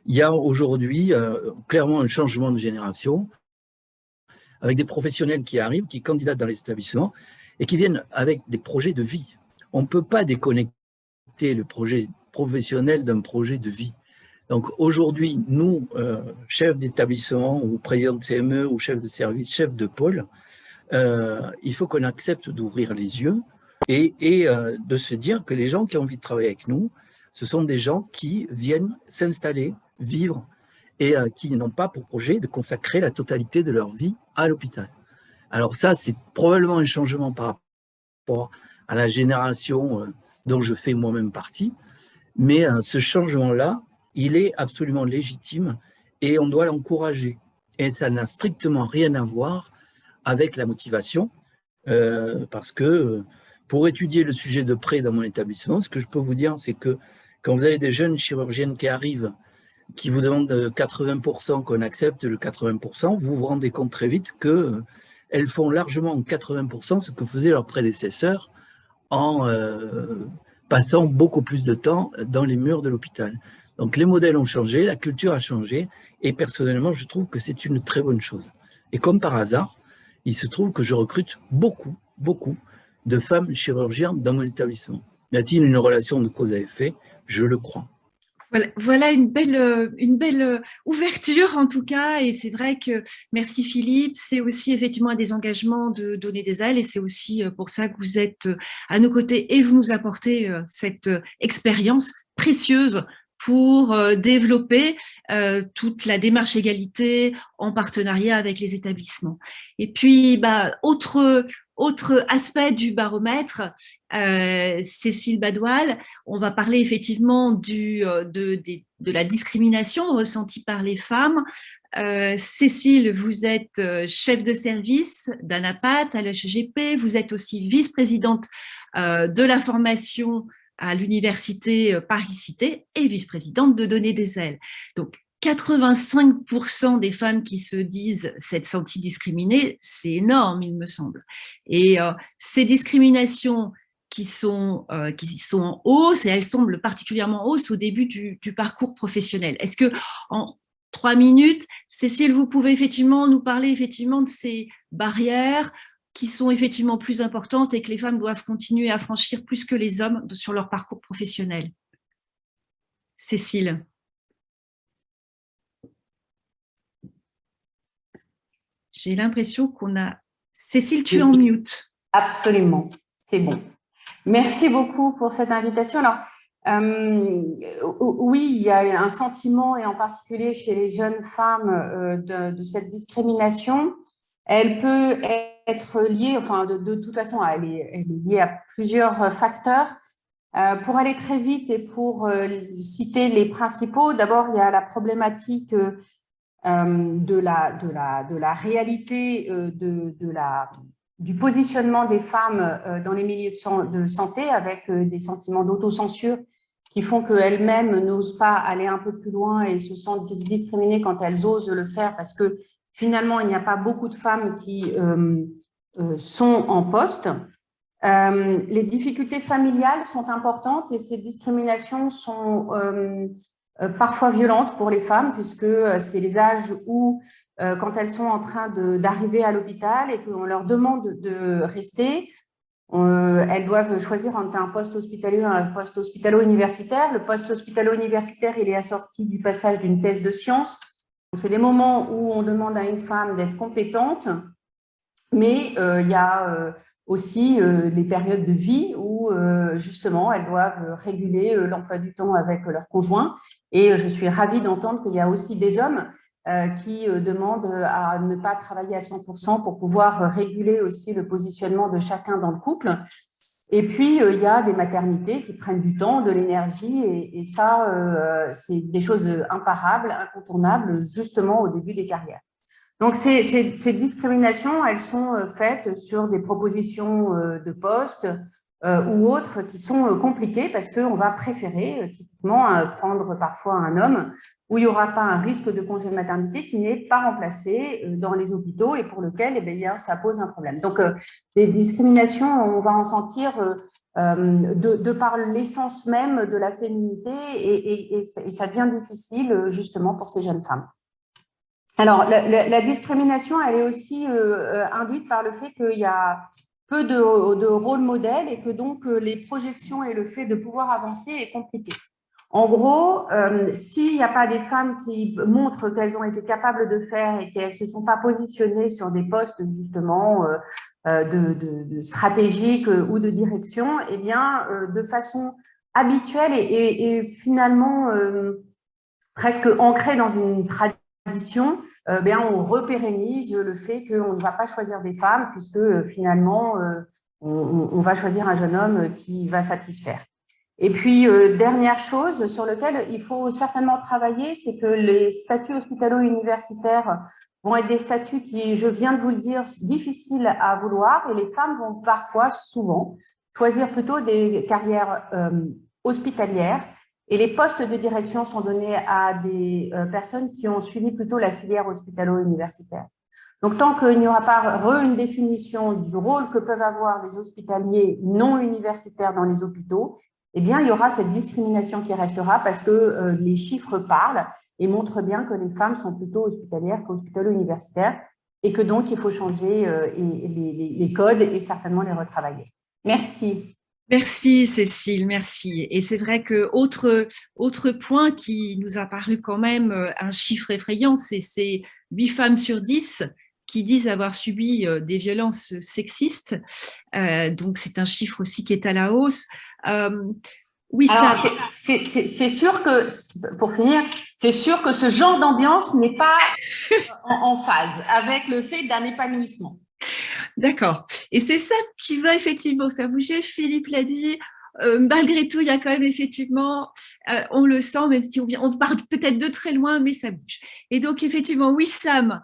Il y a aujourd'hui clairement un changement de génération avec des professionnels qui arrivent, qui candidatent dans les établissements et qui viennent avec des projets de vie. On ne peut pas déconnecter le projet professionnel d'un projet de vie. Donc aujourd'hui, nous, chefs d'établissement ou présidents de CME ou chefs de service, chefs de pôle, il faut qu'on accepte d'ouvrir les yeux et de se dire que les gens qui ont envie de travailler avec nous, ce sont des gens qui viennent s'installer, vivre et qui n'ont pas pour projet de consacrer la totalité de leur vie à l'hôpital. Alors ça, c'est probablement un changement par rapport à la génération dont je fais moi-même partie, mais ce changement-là, il est absolument légitime et on doit l'encourager. et ça n'a strictement rien à voir avec la motivation, parce que pour étudier le sujet de près dans mon établissement, ce que je peux vous dire, c'est que quand vous avez des jeunes chirurgiennes qui arrivent, qui vous demandent 80%, qu'on accepte le 80%, vous vous rendez compte très vite qu'elles font largement en 80% ce que faisaient leurs prédécesseurs en passant beaucoup plus de temps dans les murs de l'hôpital. Donc les modèles ont changé, la culture a changé, et personnellement, je trouve que c'est une très bonne chose. Et comme par hasard, il se trouve que je recrute beaucoup de femmes chirurgiennes dans mon établissement. Y a-t-il une relation de cause à effet? Je le crois. Voilà une belle ouverture en tout cas, et c'est vrai que merci Philippe, c'est aussi effectivement un des engagements de donner des ailes, et c'est aussi pour ça que vous êtes à nos côtés et vous nous apportez cette expérience précieuse pour développer toute la démarche égalité en partenariat avec les établissements. Et puis, autre aspect du baromètre, Cécile Badoil, on va parler effectivement de la discrimination ressentie par les femmes. Cécile, vous êtes chef de service d'ANAPAT à l'HEGP, vous êtes aussi vice-présidente de la formation à l'université Paris-Cité et vice-présidente de Donner des ailes. Donc, 85% des femmes qui se disent s'être senties discriminées, c'est énorme, il me semble. Et ces discriminations qui sont en hausse, et elles semblent particulièrement en hausse au début du parcours professionnel. Est-ce que, en 3 minutes, Cécile, vous pouvez effectivement nous parler effectivement de ces barrières qui sont effectivement plus importantes et que les femmes doivent continuer à franchir plus que les hommes sur leur parcours professionnel? Cécile. J'ai l'impression qu'on a… Cécile, tu es en mute. Absolument, c'est bon. Merci beaucoup pour cette invitation. Alors, oui, il y a un sentiment, et en particulier chez les jeunes femmes, de cette discrimination. Elle peut être liée, enfin, de toute façon, elle est liée à plusieurs facteurs. Pour aller très vite et pour citer les principaux, d'abord, il y a la problématique de la réalité du positionnement des femmes dans les milieux de santé, avec des sentiments d'autocensure qui font qu'elles-mêmes n'osent pas aller un peu plus loin et se sentent discriminées quand elles osent le faire, parce que finalement, il n'y a pas beaucoup de femmes qui sont en poste. Les difficultés familiales sont importantes, et ces discriminations sont parfois violentes pour les femmes, puisque c'est les âges où, quand elles sont en train d'arriver à l'hôpital et qu'on leur demande de rester, elles doivent choisir entre un poste hospitalier ou un poste hospitalo-universitaire. Le poste hospitalo-universitaire, il est assorti du passage d'une thèse de sciences. C'est des moments où on demande à une femme d'être compétente, mais il y a aussi les périodes de vie où justement elles doivent réguler l'emploi du temps avec leur conjoint. Et je suis ravie d'entendre qu'il y a aussi des hommes qui demandent à ne pas travailler à 100% pour pouvoir réguler aussi le positionnement de chacun dans le couple. Et puis, il y a des maternités qui prennent du temps, de l'énergie, et ça, c'est des choses imparables, incontournables, justement au début des carrières. Donc, ces discriminations, elles sont faites sur des propositions de postes ou autres qui sont compliquées, parce qu'on va préférer typiquement prendre parfois un homme où il n'y aura pas un risque de congé maternité qui n'est pas remplacé dans les hôpitaux et pour lequel ça pose un problème. Donc, les discriminations, on va en sentir de par l'essence même de la féminité, et ça devient difficile justement pour ces jeunes femmes. Alors, la discrimination, elle est aussi induite par le fait qu'il y a peu de rôle modèle, et que donc les projections et le fait de pouvoir avancer est compliqué. En gros, s'il n'y a pas des femmes qui montrent qu'elles ont été capables de faire et qu'elles ne se sont pas positionnées sur des postes justement de stratégique ou de direction, eh bien, de façon habituelle et finalement presque ancrée dans une tradition, on repérennise le fait qu'on ne va pas choisir des femmes, puisque finalement, on va choisir un jeune homme qui va satisfaire. Et puis, dernière chose sur laquelle il faut certainement travailler, c'est que les statuts hospitalo-universitaires vont être des statuts qui, je viens de vous le dire, difficiles à vouloir et les femmes vont parfois, souvent, choisir plutôt des carrières hospitalières et les postes de direction sont donnés à des personnes qui ont suivi plutôt la filière hospitalo-universitaire. Donc, tant qu'il n'y aura pas une définition du rôle que peuvent avoir les hospitaliers non universitaires dans les hôpitaux, eh bien, il y aura cette discrimination qui restera parce que les chiffres parlent et montrent bien que les femmes sont plutôt hospitalières qu'hospitalo-universitaires et que donc, il faut changer les codes et certainement les retravailler. Merci. Merci Cécile, merci. Et c'est vrai que autre point qui nous a paru quand même un chiffre effrayant, c'est 8 femmes sur 10 qui disent avoir subi des violences sexistes. Donc c'est un chiffre aussi qui est à la hausse. Oui, alors, c'est sûr que, pour finir, c'est sûr que ce genre d'ambiance n'est pas en phase avec le fait d'un épanouissement. D'accord. Et c'est ça qui va effectivement faire bouger. Philippe l'a dit, malgré tout, il y a quand même effectivement, on le sent, même si on part peut-être de très loin, mais ça bouge. Et donc effectivement, Wissam,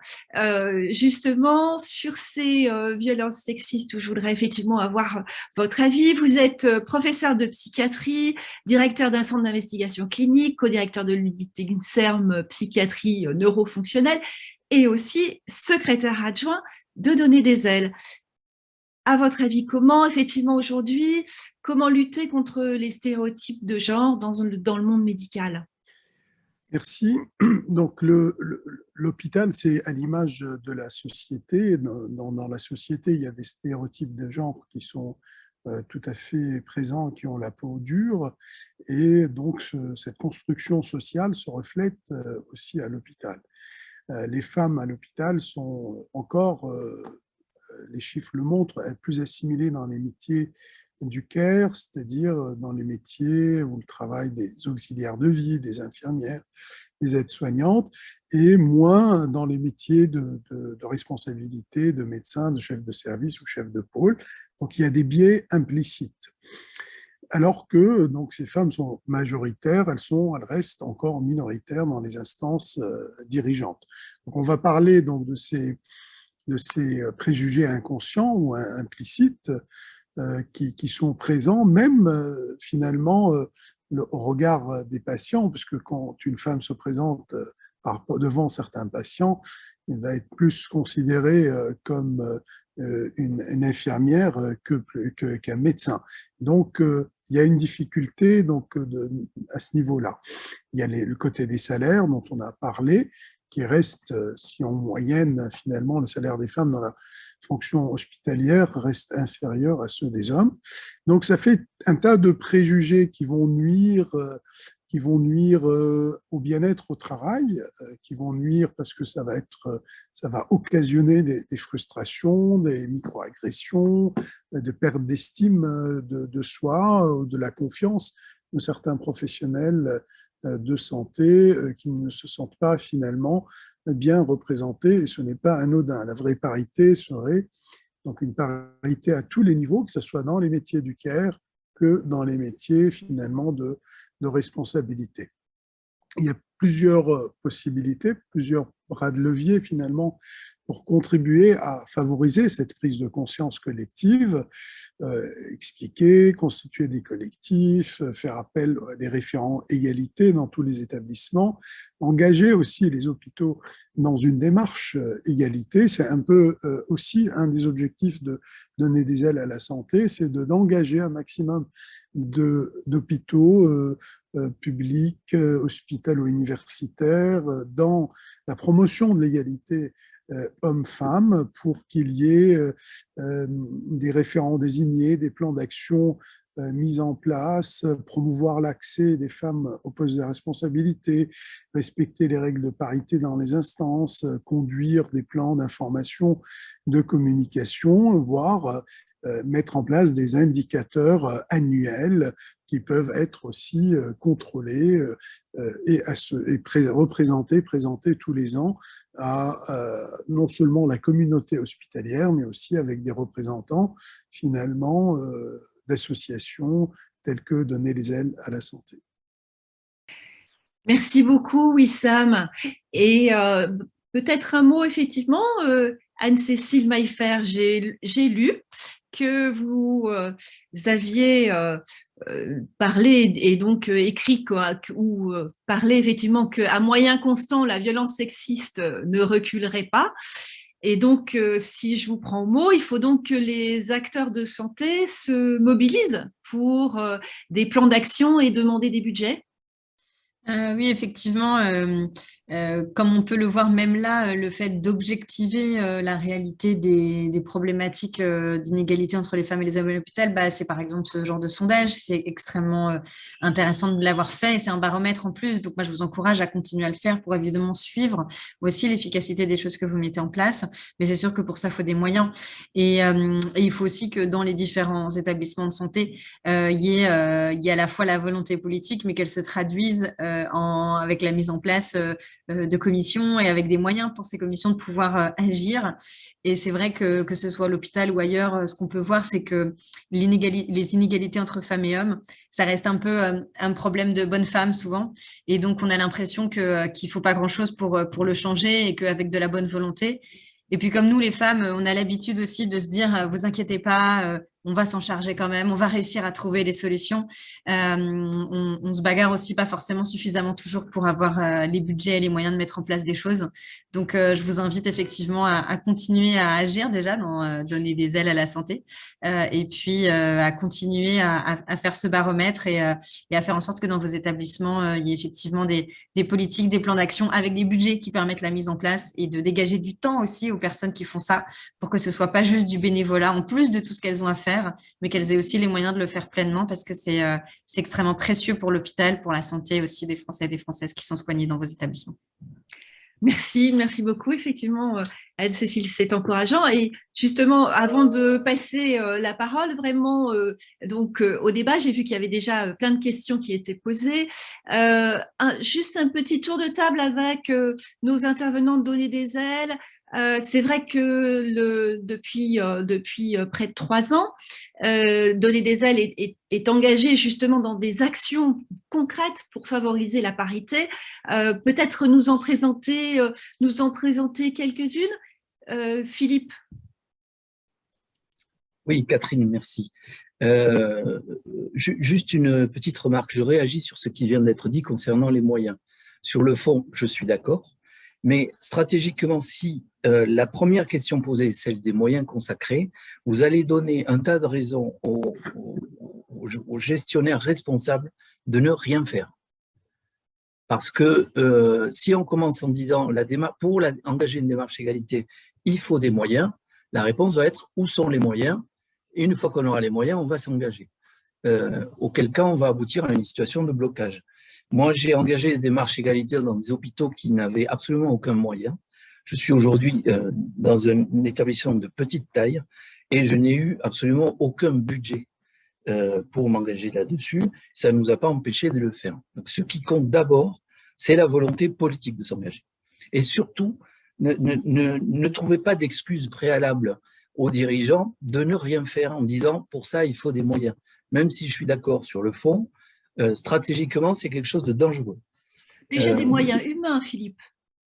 justement, sur ces violences sexistes, où je voudrais effectivement avoir votre avis. Vous êtes professeur de psychiatrie, directeur d'un centre d'investigation clinique, co-directeur de l'unité INSERM psychiatrie neurofonctionnelle, et aussi secrétaire adjoint de Donner des ailes. À votre avis, comment, effectivement, aujourd'hui, comment lutter contre les stéréotypes de genre dans le monde médical? Merci. Donc, l'hôpital, c'est à l'image de la société. Dans la société, il y a des stéréotypes de genre qui sont tout à fait présents, qui ont la peau dure. Et donc, cette construction sociale se reflète aussi à l'hôpital. Les femmes à l'hôpital sont encore, les chiffres le montrent, plus assimilées dans les métiers du care, c'est-à-dire dans les métiers où le travail des auxiliaires de vie, des infirmières, des aides-soignantes, et moins dans les métiers de responsabilité, de médecin, de chef de service ou chef de pôle. Donc il y a des biais implicites. Alors que donc, ces femmes sont majoritaires, elles restent encore minoritaires dans les instances dirigeantes. Donc on va parler donc de ces préjugés inconscients ou implicites qui sont présents, même finalement au regard des patients, puisque quand une femme se présente devant certains patients, il va être plus considéré comme une infirmière qu'un médecin. Donc, il y a une difficulté à ce niveau-là. Il y a le côté des salaires dont on a parlé, qui reste, si en moyenne, finalement, le salaire des femmes dans la fonction hospitalière reste inférieur à ceux des hommes. Donc, ça fait un tas de préjugés qui vont nuire au bien-être au travail, qui vont nuire parce que ça va occasionner des frustrations, des micro-agressions, de perte d'estime de soi, de la confiance de certains professionnels de santé qui ne se sentent pas finalement bien représentés, et ce n'est pas anodin. La vraie parité serait donc une parité à tous les niveaux, que ce soit dans les métiers du care que dans les métiers finalement de responsabilité. Il y a plusieurs possibilités, plusieurs bras de levier finalement pour contribuer à favoriser cette prise de conscience collective, expliquer, constituer des collectifs, faire appel à des référents égalité dans tous les établissements, engager aussi les hôpitaux dans une démarche égalité. C'est un peu aussi un des objectifs de Donner des ailes à la santé, c'est d'engager un maximum d'hôpitaux publics, hospitalo-universitaires dans la promotion de l'égalité hommes-femmes pour qu'il y ait des référents désignés, des plans d'action mis en place, promouvoir l'accès des femmes aux postes de responsabilité, respecter les règles de parité dans les instances, conduire des plans d'information, de communication, voire mettre en place des indicateurs annuels qui peuvent être aussi contrôlés et présentés tous les ans à non seulement la communauté hospitalière, mais aussi avec des représentants finalement d'associations telles que Donner les ailes à la santé. Merci beaucoup, Wissam. Et peut-être un mot, effectivement, Anne-Cécile Maillefer, j'ai lu que vous aviez parlé et donc écrit ou parlé effectivement qu'à moyen constant, la violence sexiste ne reculerait pas. Et donc, si je vous prends au mot, il faut donc que les acteurs de santé se mobilisent pour des plans d'action et demander des budgets. Oui, effectivement, comme on peut le voir même là, le fait d'objectiver la réalité des problématiques d'inégalité entre les femmes et les hommes à l'hôpital, c'est par exemple ce genre de sondage. C'est extrêmement intéressant de l'avoir fait et c'est un baromètre en plus. Donc moi, je vous encourage à continuer à le faire pour évidemment suivre aussi l'efficacité des choses que vous mettez en place. Mais c'est sûr que pour ça, il faut des moyens. Et il faut aussi que dans les différents établissements de santé, il y ait à la fois la volonté politique, mais qu'elle se traduise avec la mise en place de commissions et avec des moyens pour ces commissions de pouvoir agir. Et c'est vrai que ce soit à l'hôpital ou ailleurs, ce qu'on peut voir, c'est que les inégalités entre femmes et hommes, ça reste un peu un problème de bonnes femmes souvent. Et donc, on a l'impression qu'il ne faut pas grand-chose pour le changer et qu'avec de la bonne volonté. Et puis, comme nous, les femmes, on a l'habitude aussi de se dire, vous inquiétez pas, on va s'en charger quand même, on va réussir à trouver les solutions. On se bagarre aussi pas forcément suffisamment toujours pour avoir les budgets et les moyens de mettre en place des choses. Donc, je vous invite effectivement à continuer à agir déjà, dans donner des ailes à la santé, et puis à continuer à faire ce baromètre et à faire en sorte que dans vos établissements, il y ait effectivement des politiques, des plans d'action avec des budgets qui permettent la mise en place et de dégager du temps aussi aux personnes qui font ça pour que ce soit pas juste du bénévolat en plus de tout ce qu'elles ont à faire, mais qu'elles aient aussi les moyens de le faire pleinement parce que c'est extrêmement précieux pour l'hôpital, pour la santé aussi des Français et des Françaises qui sont soignés dans vos établissements. Merci beaucoup. Effectivement, Anne-Cécile, c'est encourageant. Et justement, avant de passer la parole vraiment au débat, j'ai vu qu'il y avait déjà plein de questions qui étaient posées. Juste un petit tour de table avec nos intervenants de Donner des ailes. C'est vrai que depuis près de 3 ans, Donner des ailes est engagé justement dans des actions concrètes pour favoriser la parité. Peut-être nous en présenter quelques-unes. Philippe. Oui, Catherine, merci. Juste une petite remarque. Je réagis sur ce qui vient d'être dit concernant les moyens. Sur le fond, je suis d'accord. Mais stratégiquement, si la première question posée est celle des moyens consacrés, vous allez donner un tas de raisons aux gestionnaires responsables de ne rien faire. Parce que si on commence en disant pour engager une démarche égalité, il faut des moyens, la réponse va être où sont les moyens? Et une fois qu'on aura les moyens, on va s'engager. Auquel cas, on va aboutir à une situation de blocage. Moi, j'ai engagé des démarches égalité dans des hôpitaux qui n'avaient absolument aucun moyen. Je suis aujourd'hui dans un établissement de petite taille et je n'ai eu absolument aucun budget pour m'engager là-dessus. Ça ne nous a pas empêché de le faire. Donc, ce qui compte d'abord, c'est la volonté politique de s'engager. Et surtout, ne trouvez pas d'excuses préalables aux dirigeants de ne rien faire en disant « pour ça, il faut des moyens ». Même si je suis d'accord sur le fond, stratégiquement, c'est quelque chose de dangereux. Déjà des moyens humains, Philippe,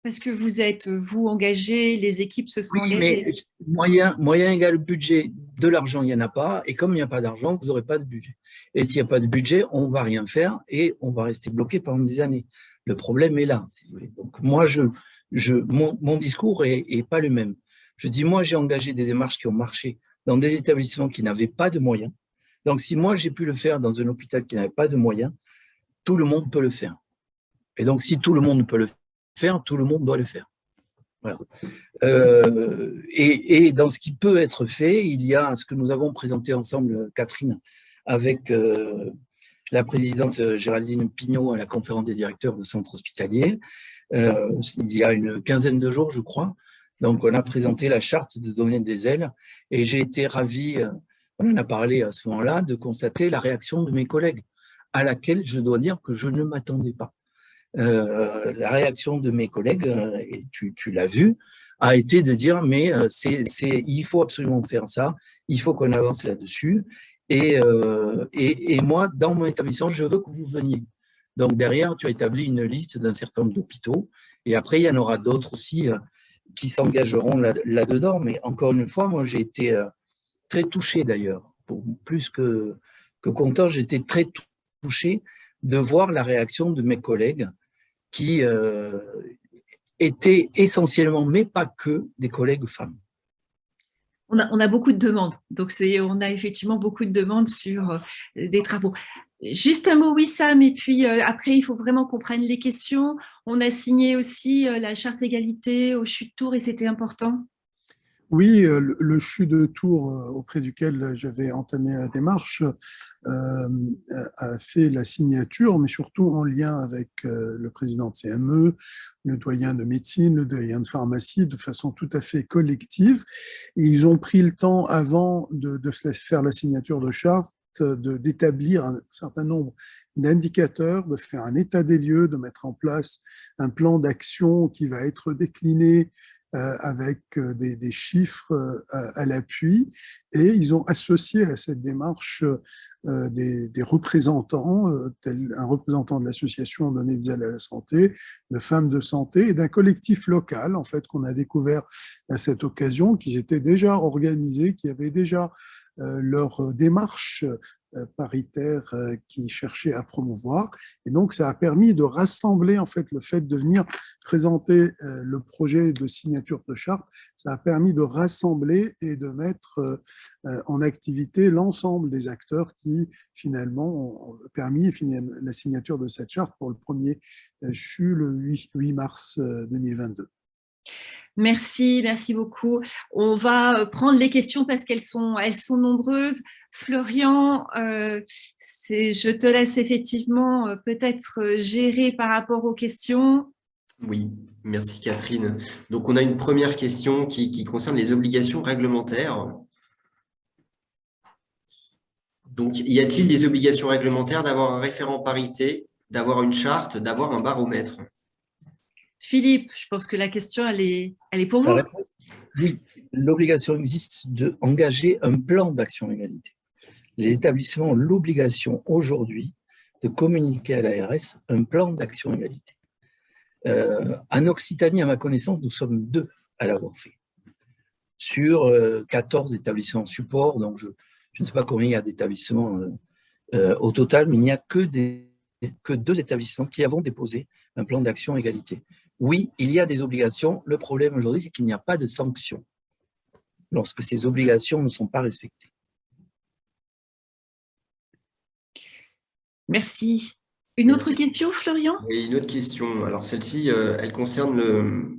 parce que vous engagé, les équipes se sont engagées. Mais moyen égale budget, de l'argent, il n'y en a pas, et comme il n'y a pas d'argent, vous n'aurez pas de budget. Et s'il n'y a pas de budget, on ne va rien faire et on va rester bloqué pendant des années. Le problème est là, si vous voulez. Donc moi, mon discours n'est pas le même. Je dis, moi, j'ai engagé des démarches qui ont marché dans des établissements qui n'avaient pas de moyens. Donc, si moi, j'ai pu le faire dans un hôpital qui n'avait pas de moyens, tout le monde peut le faire. Et donc, si tout le monde peut le faire, tout le monde doit le faire. Voilà. Et dans ce qui peut être fait, il y a ce que nous avons présenté ensemble, Catherine, avec la présidente Géraldine Pignot à la conférence des directeurs de centres hospitaliers. Il y a une quinzaine de jours, je crois. Donc, on a présenté la charte de Donner des ailes et j'ai été ravi, on en a parlé à ce moment-là, de constater la réaction de mes collègues, à laquelle je dois dire que je ne m'attendais pas. La réaction de mes collègues, et tu l'as vu, a été de dire mais il faut absolument faire ça, il faut qu'on avance là-dessus. Et moi, dans mon établissement, je veux que vous veniez. Donc derrière, tu as établi une liste d'un certain nombre d'hôpitaux Et après, il y en aura d'autres aussi qui s'engageront là-dedans. Mais encore une fois, moi, j'ai été très touché d'ailleurs. Plus que content, j'étais très touché de voir la réaction de mes collègues qui étaient essentiellement, mais pas que, des collègues femmes. On a beaucoup de demandes, donc on a effectivement beaucoup de demandes sur des travaux. Juste un mot, Wissam, et puis après, il faut vraiment qu'on prenne les questions. On a signé aussi la charte égalité au CHU de Tours et c'était important. Oui, le CHU de Tours, auprès duquel j'avais entamé la démarche, a fait la signature, mais surtout en lien avec le président de CME, le doyen de médecine, le doyen de pharmacie, de façon tout à fait collective. Et ils ont pris le temps, avant de faire la signature de charte, d'établir un certain nombre d'indicateurs, de faire un état des lieux, de mettre en place un plan d'action qui va être décliné avec des chiffres à l'appui, et ils ont associé à cette démarche des représentants, tel un représentant de l'association Donner des ailes à la santé, de femmes de santé, et d'un collectif local en fait qu'on a découvert à cette occasion, qui s'étaient déjà organisés, qui avaient déjà leur démarche paritaire qui cherchait à promouvoir. Et donc, ça a permis de rassembler, en fait, le fait de venir présenter le projet de signature de charte, ça a permis de rassembler et de mettre en activité l'ensemble des acteurs qui, finalement, ont permis la signature de cette charte pour le premier CHU le 8 mars 2022. Merci beaucoup. On va prendre les questions parce qu'elles sont nombreuses. Florian, je te laisse effectivement peut-être gérer par rapport aux questions. Oui, merci Catherine. Donc, on a une première question qui concerne les obligations réglementaires. Donc, y a-t-il des obligations réglementaires d'avoir un référent parité, d'avoir une charte, d'avoir un baromètre? Philippe, je pense que la question, elle est pour vous. Oui, l'obligation existe d'engager un plan d'action égalité. Les établissements ont l'obligation aujourd'hui de communiquer à l'ARS un plan d'action égalité. En Occitanie, à ma connaissance, nous sommes 2 à l'avoir fait. Sur 14 établissements support, donc je ne sais pas combien il y a d'établissements au total, mais il n'y a que 2 établissements qui avons déposé un plan d'action égalité. Oui, il y a des obligations. Le problème aujourd'hui, c'est qu'il n'y a pas de sanctions lorsque ces obligations ne sont pas respectées. Merci. Une autre question, Florian? Oui, une autre question. Alors, celle-ci, elle concerne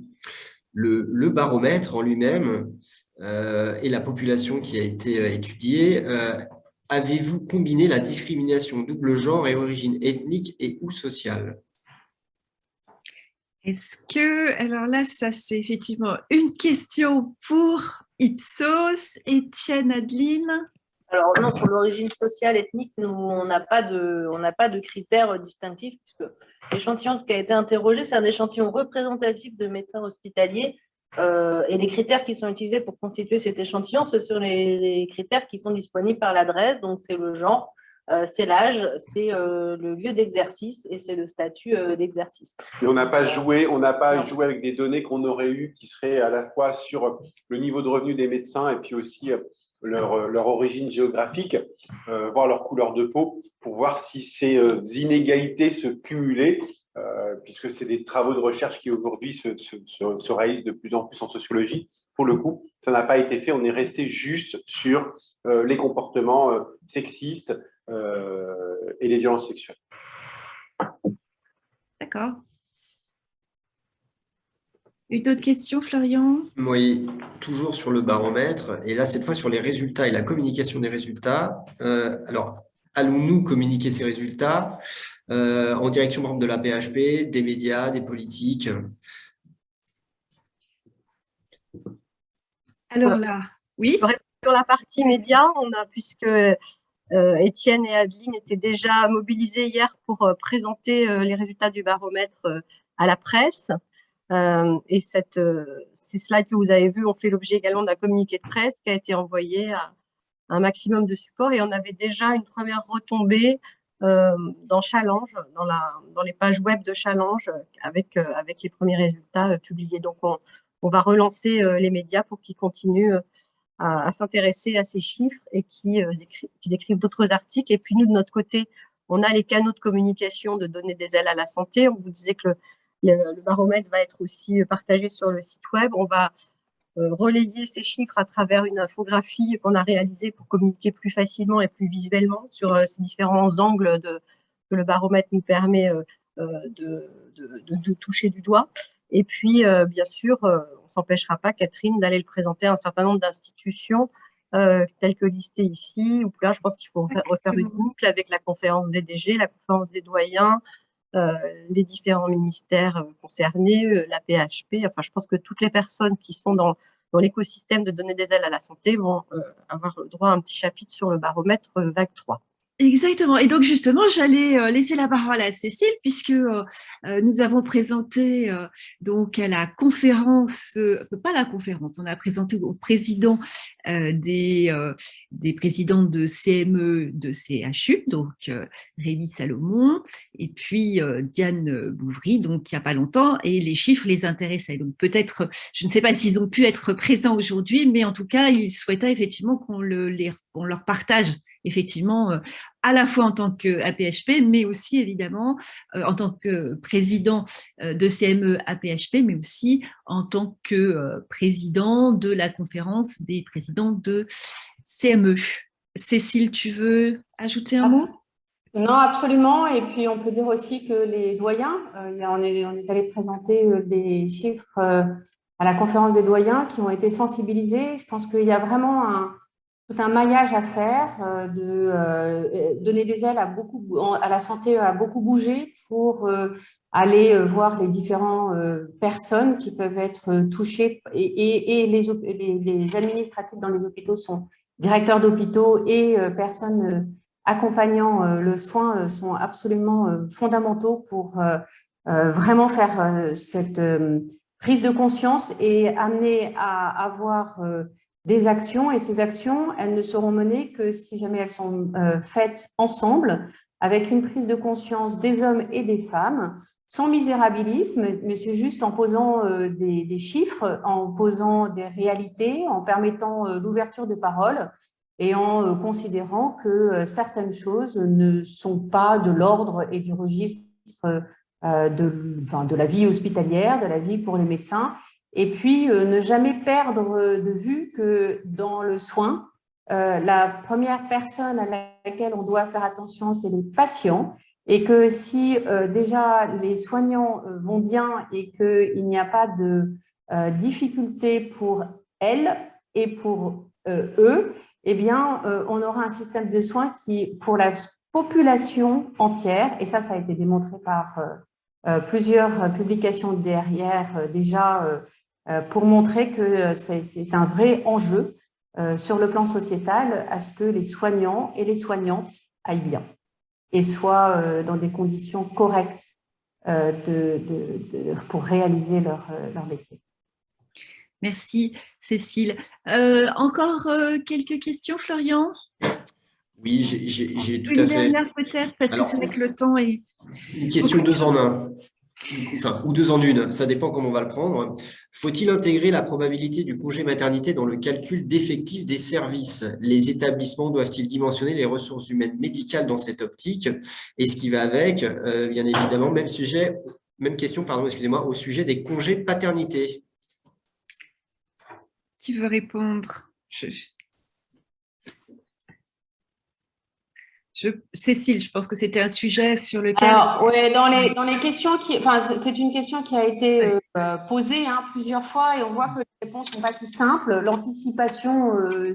le baromètre en lui-même et la population qui a été étudiée. Avez-vous combiné la discrimination double genre et origine ethnique et ou sociale? Est-ce que, alors là, ça c'est effectivement une question pour Ipsos, Étienne, Adeline. Alors non, sur l'origine sociale, ethnique, nous, on n'a pas de critères distinctifs, puisque l'échantillon qui a été interrogé, c'est un échantillon représentatif de médecins hospitaliers, et les critères qui sont utilisés pour constituer cet échantillon, ce sont les critères qui sont disponibles par l'adresse, donc c'est le genre, c'est l'âge, c'est le lieu d'exercice et c'est le statut d'exercice. Et on n'a pas joué avec des données qu'on aurait eues qui seraient à la fois sur le niveau de revenu des médecins et puis aussi leur origine géographique, voir leur couleur de peau, pour voir si ces inégalités se cumulaient, puisque c'est des travaux de recherche qui aujourd'hui se réalisent de plus en plus en sociologie. Pour le coup, ça n'a pas été fait, on est resté juste sur les comportements sexistes et les violences sexuelles. D'accord. Une autre question, Florian? Oui, toujours sur le baromètre, et là, cette fois, sur les résultats et la communication des résultats. Alors, allons-nous communiquer ces résultats en direction, par exemple, de la PHP, des médias, des politiques? Alors là, oui. Sur la partie médias, puisque Étienne et Adeline étaient déjà mobilisés hier pour présenter les résultats du baromètre à la presse. Et ces slides que vous avez vus ont fait l'objet également d'un communiqué de presse qui a été envoyé à un maximum de supports. Et on avait déjà une première retombée dans Challenge, dans les pages web de Challenge, avec les premiers résultats publiés. Donc, on va relancer les médias pour qu'ils continuent à s'intéresser à ces chiffres et qu'ils écrivent d'autres articles. Et puis, nous, de notre côté, on a les canaux de communication de donner des ailes à la santé. On vous disait que le baromètre va être aussi partagé sur le site web. On va relayer ces chiffres à travers une infographie qu'on a réalisée pour communiquer plus facilement et plus visuellement sur ces différents angles que le baromètre nous permet de toucher du doigt. Et puis, bien sûr, on ne s'empêchera pas, Catherine, d'aller le présenter à un certain nombre d'institutions telles que listées ici. Ou là, je pense qu'il faut refaire une boucle avec la conférence des DG, la conférence des doyens, les différents ministères concernés, la PHP. Enfin, je pense que toutes les personnes qui sont dans l'écosystème de donner des ailes à la santé vont avoir le droit à un petit chapitre sur le baromètre vague 3. Exactement. Et donc, justement, j'allais laisser la parole à Cécile, puisque nous avons présenté donc à la conférence, pas la conférence, on a présenté au président des présidents de CME, de CHU, donc Rémi Salomon, et puis Diane Bouvry, donc il n'y a pas longtemps, et les chiffres les intéressaient. Donc, peut-être, je ne sais pas s'ils ont pu être présents aujourd'hui, mais en tout cas, ils souhaitaient effectivement qu'on leur partage effectivement, à la fois en tant qu'APHP, mais aussi évidemment en tant que président de CME APHP, mais aussi en tant que président de la conférence des présidents de CME. Cécile, tu veux ajouter un mot ? Non, absolument. Et puis, on peut dire aussi que les doyens, on est allé présenter des chiffres à la conférence des doyens qui ont été sensibilisés. Je pense qu'il y a vraiment tout un maillage à faire, donner des ailes à la santé a beaucoup bougé pour aller voir les différentes personnes qui peuvent être touchées et les administratifs dans les hôpitaux sont directeurs d'hôpitaux et personnes accompagnant le soin sont absolument fondamentaux pour vraiment faire cette prise de conscience et amener à avoir des actions, et ces actions, elles ne seront menées que si jamais elles sont faites ensemble, avec une prise de conscience des hommes et des femmes, sans misérabilisme, mais c'est juste en posant des chiffres, en posant des réalités, en permettant l'ouverture de parole et en considérant que certaines choses ne sont pas de l'ordre et du registre de la vie hospitalière, de la vie pour les médecins. Et puis, ne jamais perdre de vue que dans le soin, la première personne à laquelle on doit faire attention, c'est les patients. Et que si déjà les soignants vont bien et qu'il n'y a pas de difficulté pour elles et pour eux, eh bien, on aura un système de soins qui, pour la population entière, et ça a été démontré par plusieurs publications derrière déjà, pour montrer que c'est un vrai enjeu sur le plan sociétal à ce que les soignants et les soignantes aillent bien et soient dans des conditions correctes pour réaliser leur métier. Merci Cécile. Encore quelques questions, Florian ? Oui, j'ai tout à fait. Une dernière peut-être, parce que c'est vrai que le temps est… Une question 2 en 1. Enfin, ou 2 en 1, ça dépend comment on va le prendre. Faut-il intégrer la probabilité du congé maternité dans le calcul d'effectifs des services? Les établissements doivent-ils dimensionner les ressources humaines médicales dans cette optique? Et ce qui va avec, bien évidemment, même question, pardon, excusez-moi, au sujet des congés paternité. Qui veut répondre? Cécile, je pense que c'était un sujet sur lequel… Alors, ouais, dans les questions c'est une question qui a été posée plusieurs fois et on voit que les réponses ne sont pas si simples. L'anticipation,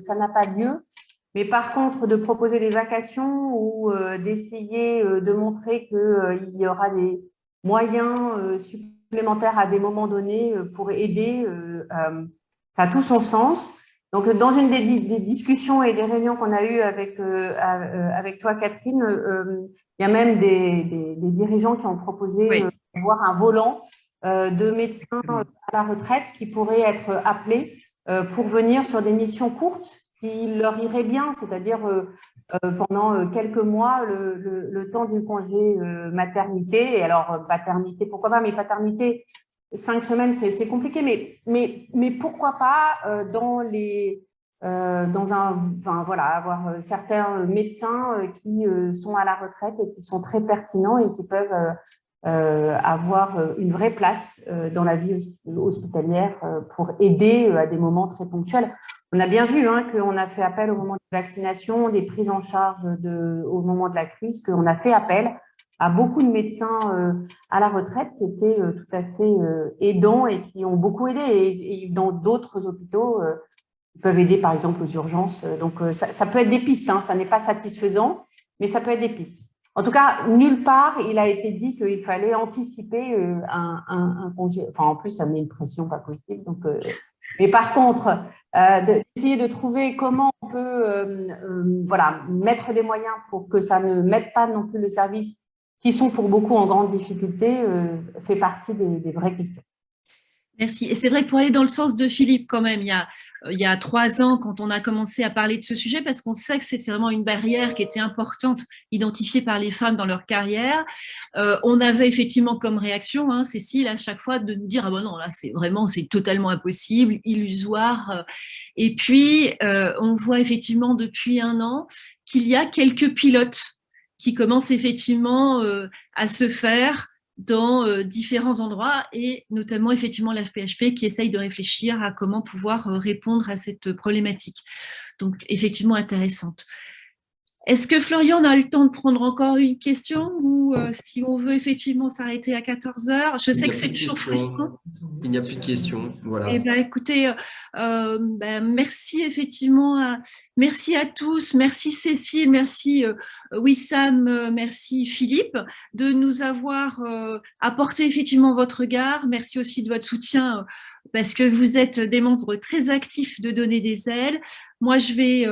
ça n'a pas lieu. Mais par contre, de proposer des vacations ou d'essayer de montrer qu'il y aura des moyens supplémentaires à des moments donnés pour aider, ça a tout son sens. Donc, dans une des discussions et des réunions qu'on a eues avec toi, Catherine, il y a même des dirigeants qui ont proposé d'avoir un volant de médecins à la retraite qui pourraient être appelés pour venir sur des missions courtes qui leur irait bien, c'est-à-dire pendant quelques mois, le temps du congé maternité. Et alors, paternité, pourquoi pas, mais paternité, 5 semaines, c'est compliqué. Mais pourquoi pas avoir certains médecins qui sont à la retraite et qui sont très pertinents et qui peuvent avoir une vraie place dans la vie hospitalière pour aider à des moments très ponctuels. On a bien vu qu'on a fait appel au moment de la vaccination, des prises en charge au moment de la crise, qu'on a fait appel à beaucoup de médecins à la retraite qui étaient tout à fait aidants et qui ont beaucoup aidé. Et dans d'autres hôpitaux, ils peuvent aider par exemple aux urgences. Donc ça peut être des pistes, ça n'est pas satisfaisant, mais ça peut être des pistes. En tout cas, nulle part, il a été dit qu'il fallait anticiper un congé. Enfin, en plus, ça met une pression pas possible. Donc, mais par contre, d'essayer de trouver comment on peut mettre des moyens pour que ça ne mette pas non plus le service, qui sont pour beaucoup en grande difficulté, fait partie des vraies questions. Merci. Et c'est vrai que pour aller dans le sens de Philippe, quand même, il y a 3 ans, quand on a commencé à parler de ce sujet, parce qu'on sait que c'est vraiment une barrière qui était importante, identifiée par les femmes dans leur carrière, on avait effectivement comme réaction, Cécile, à chaque fois, de nous dire « Ah ben non, là, c'est totalement impossible, illusoire. » Et puis, on voit effectivement depuis 1 an qu'il y a quelques pilotes qui commencent effectivement à se faire dans différents endroits et notamment effectivement l'AFPHP qui essaye de réfléchir à comment pouvoir répondre à cette problématique. Donc effectivement intéressante. Est-ce que Florian, on a le temps de prendre encore une question ou si on veut effectivement s'arrêter à 14h? Je sais que c'est toujours frustrant. Il n'y a plus de questions. Voilà. Eh bien, écoutez, merci effectivement, merci à tous, merci Cécile, merci Wissam, merci Philippe de nous avoir apporté effectivement votre regard. Merci aussi de votre soutien parce que vous êtes des membres très actifs de Donner des ailes. Moi, je vais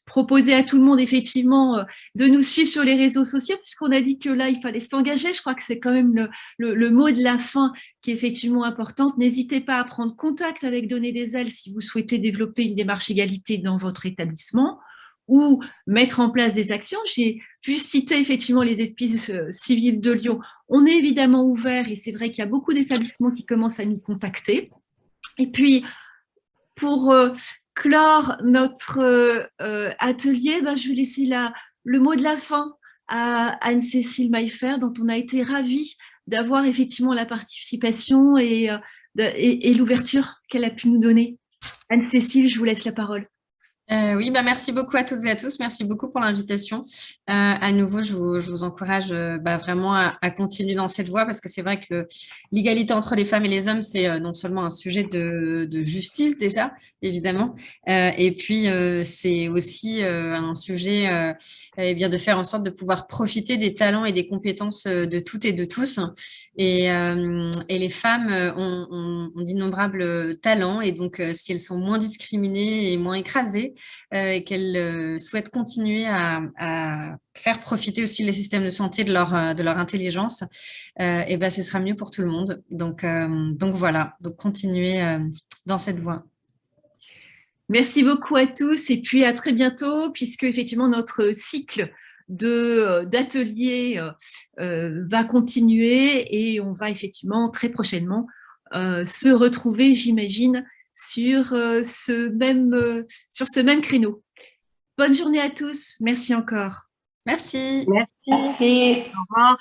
proposer à tout le monde effectivement de nous suivre sur les réseaux sociaux puisqu'on a dit que là, il fallait s'engager. Je crois que c'est quand même le mot de la fin qui est effectivement importante. N'hésitez pas à prendre contact avec Donner des ailes si vous souhaitez développer une démarche égalité dans votre établissement ou mettre en place des actions. J'ai pu citer effectivement les hospices civils de Lyon. On est évidemment ouvert et c'est vrai qu'il y a beaucoup d'établissements qui commencent à nous contacter. Et puis, pour clore notre atelier, je vais laisser le mot de la fin à Anne-Cécile Maillefer, dont on a été ravis d'avoir effectivement la participation et l'ouverture qu'elle a pu nous donner. Anne-Cécile, je vous laisse la parole. Oui, merci beaucoup à toutes et à tous. Merci beaucoup pour l'invitation. À nouveau, je vous encourage vraiment à continuer dans cette voie parce que c'est vrai que l'égalité entre les femmes et les hommes, c'est non seulement un sujet de justice déjà, évidemment, et puis c'est aussi un sujet de faire en sorte de pouvoir profiter des talents et des compétences de toutes et de tous. Et les femmes ont d'innombrables talents et donc si elles sont moins discriminées et moins écrasées, et qu'elles souhaitent continuer à faire profiter aussi les systèmes de santé de leur intelligence, ce sera mieux pour tout le monde. Donc voilà, donc continuez dans cette voie. Merci beaucoup à tous et puis à très bientôt puisque effectivement notre cycle d'ateliers va continuer et on va effectivement très prochainement se retrouver, j'imagine, sur ce même créneau. Bonne journée à tous. Merci encore. Merci. Merci. Au revoir.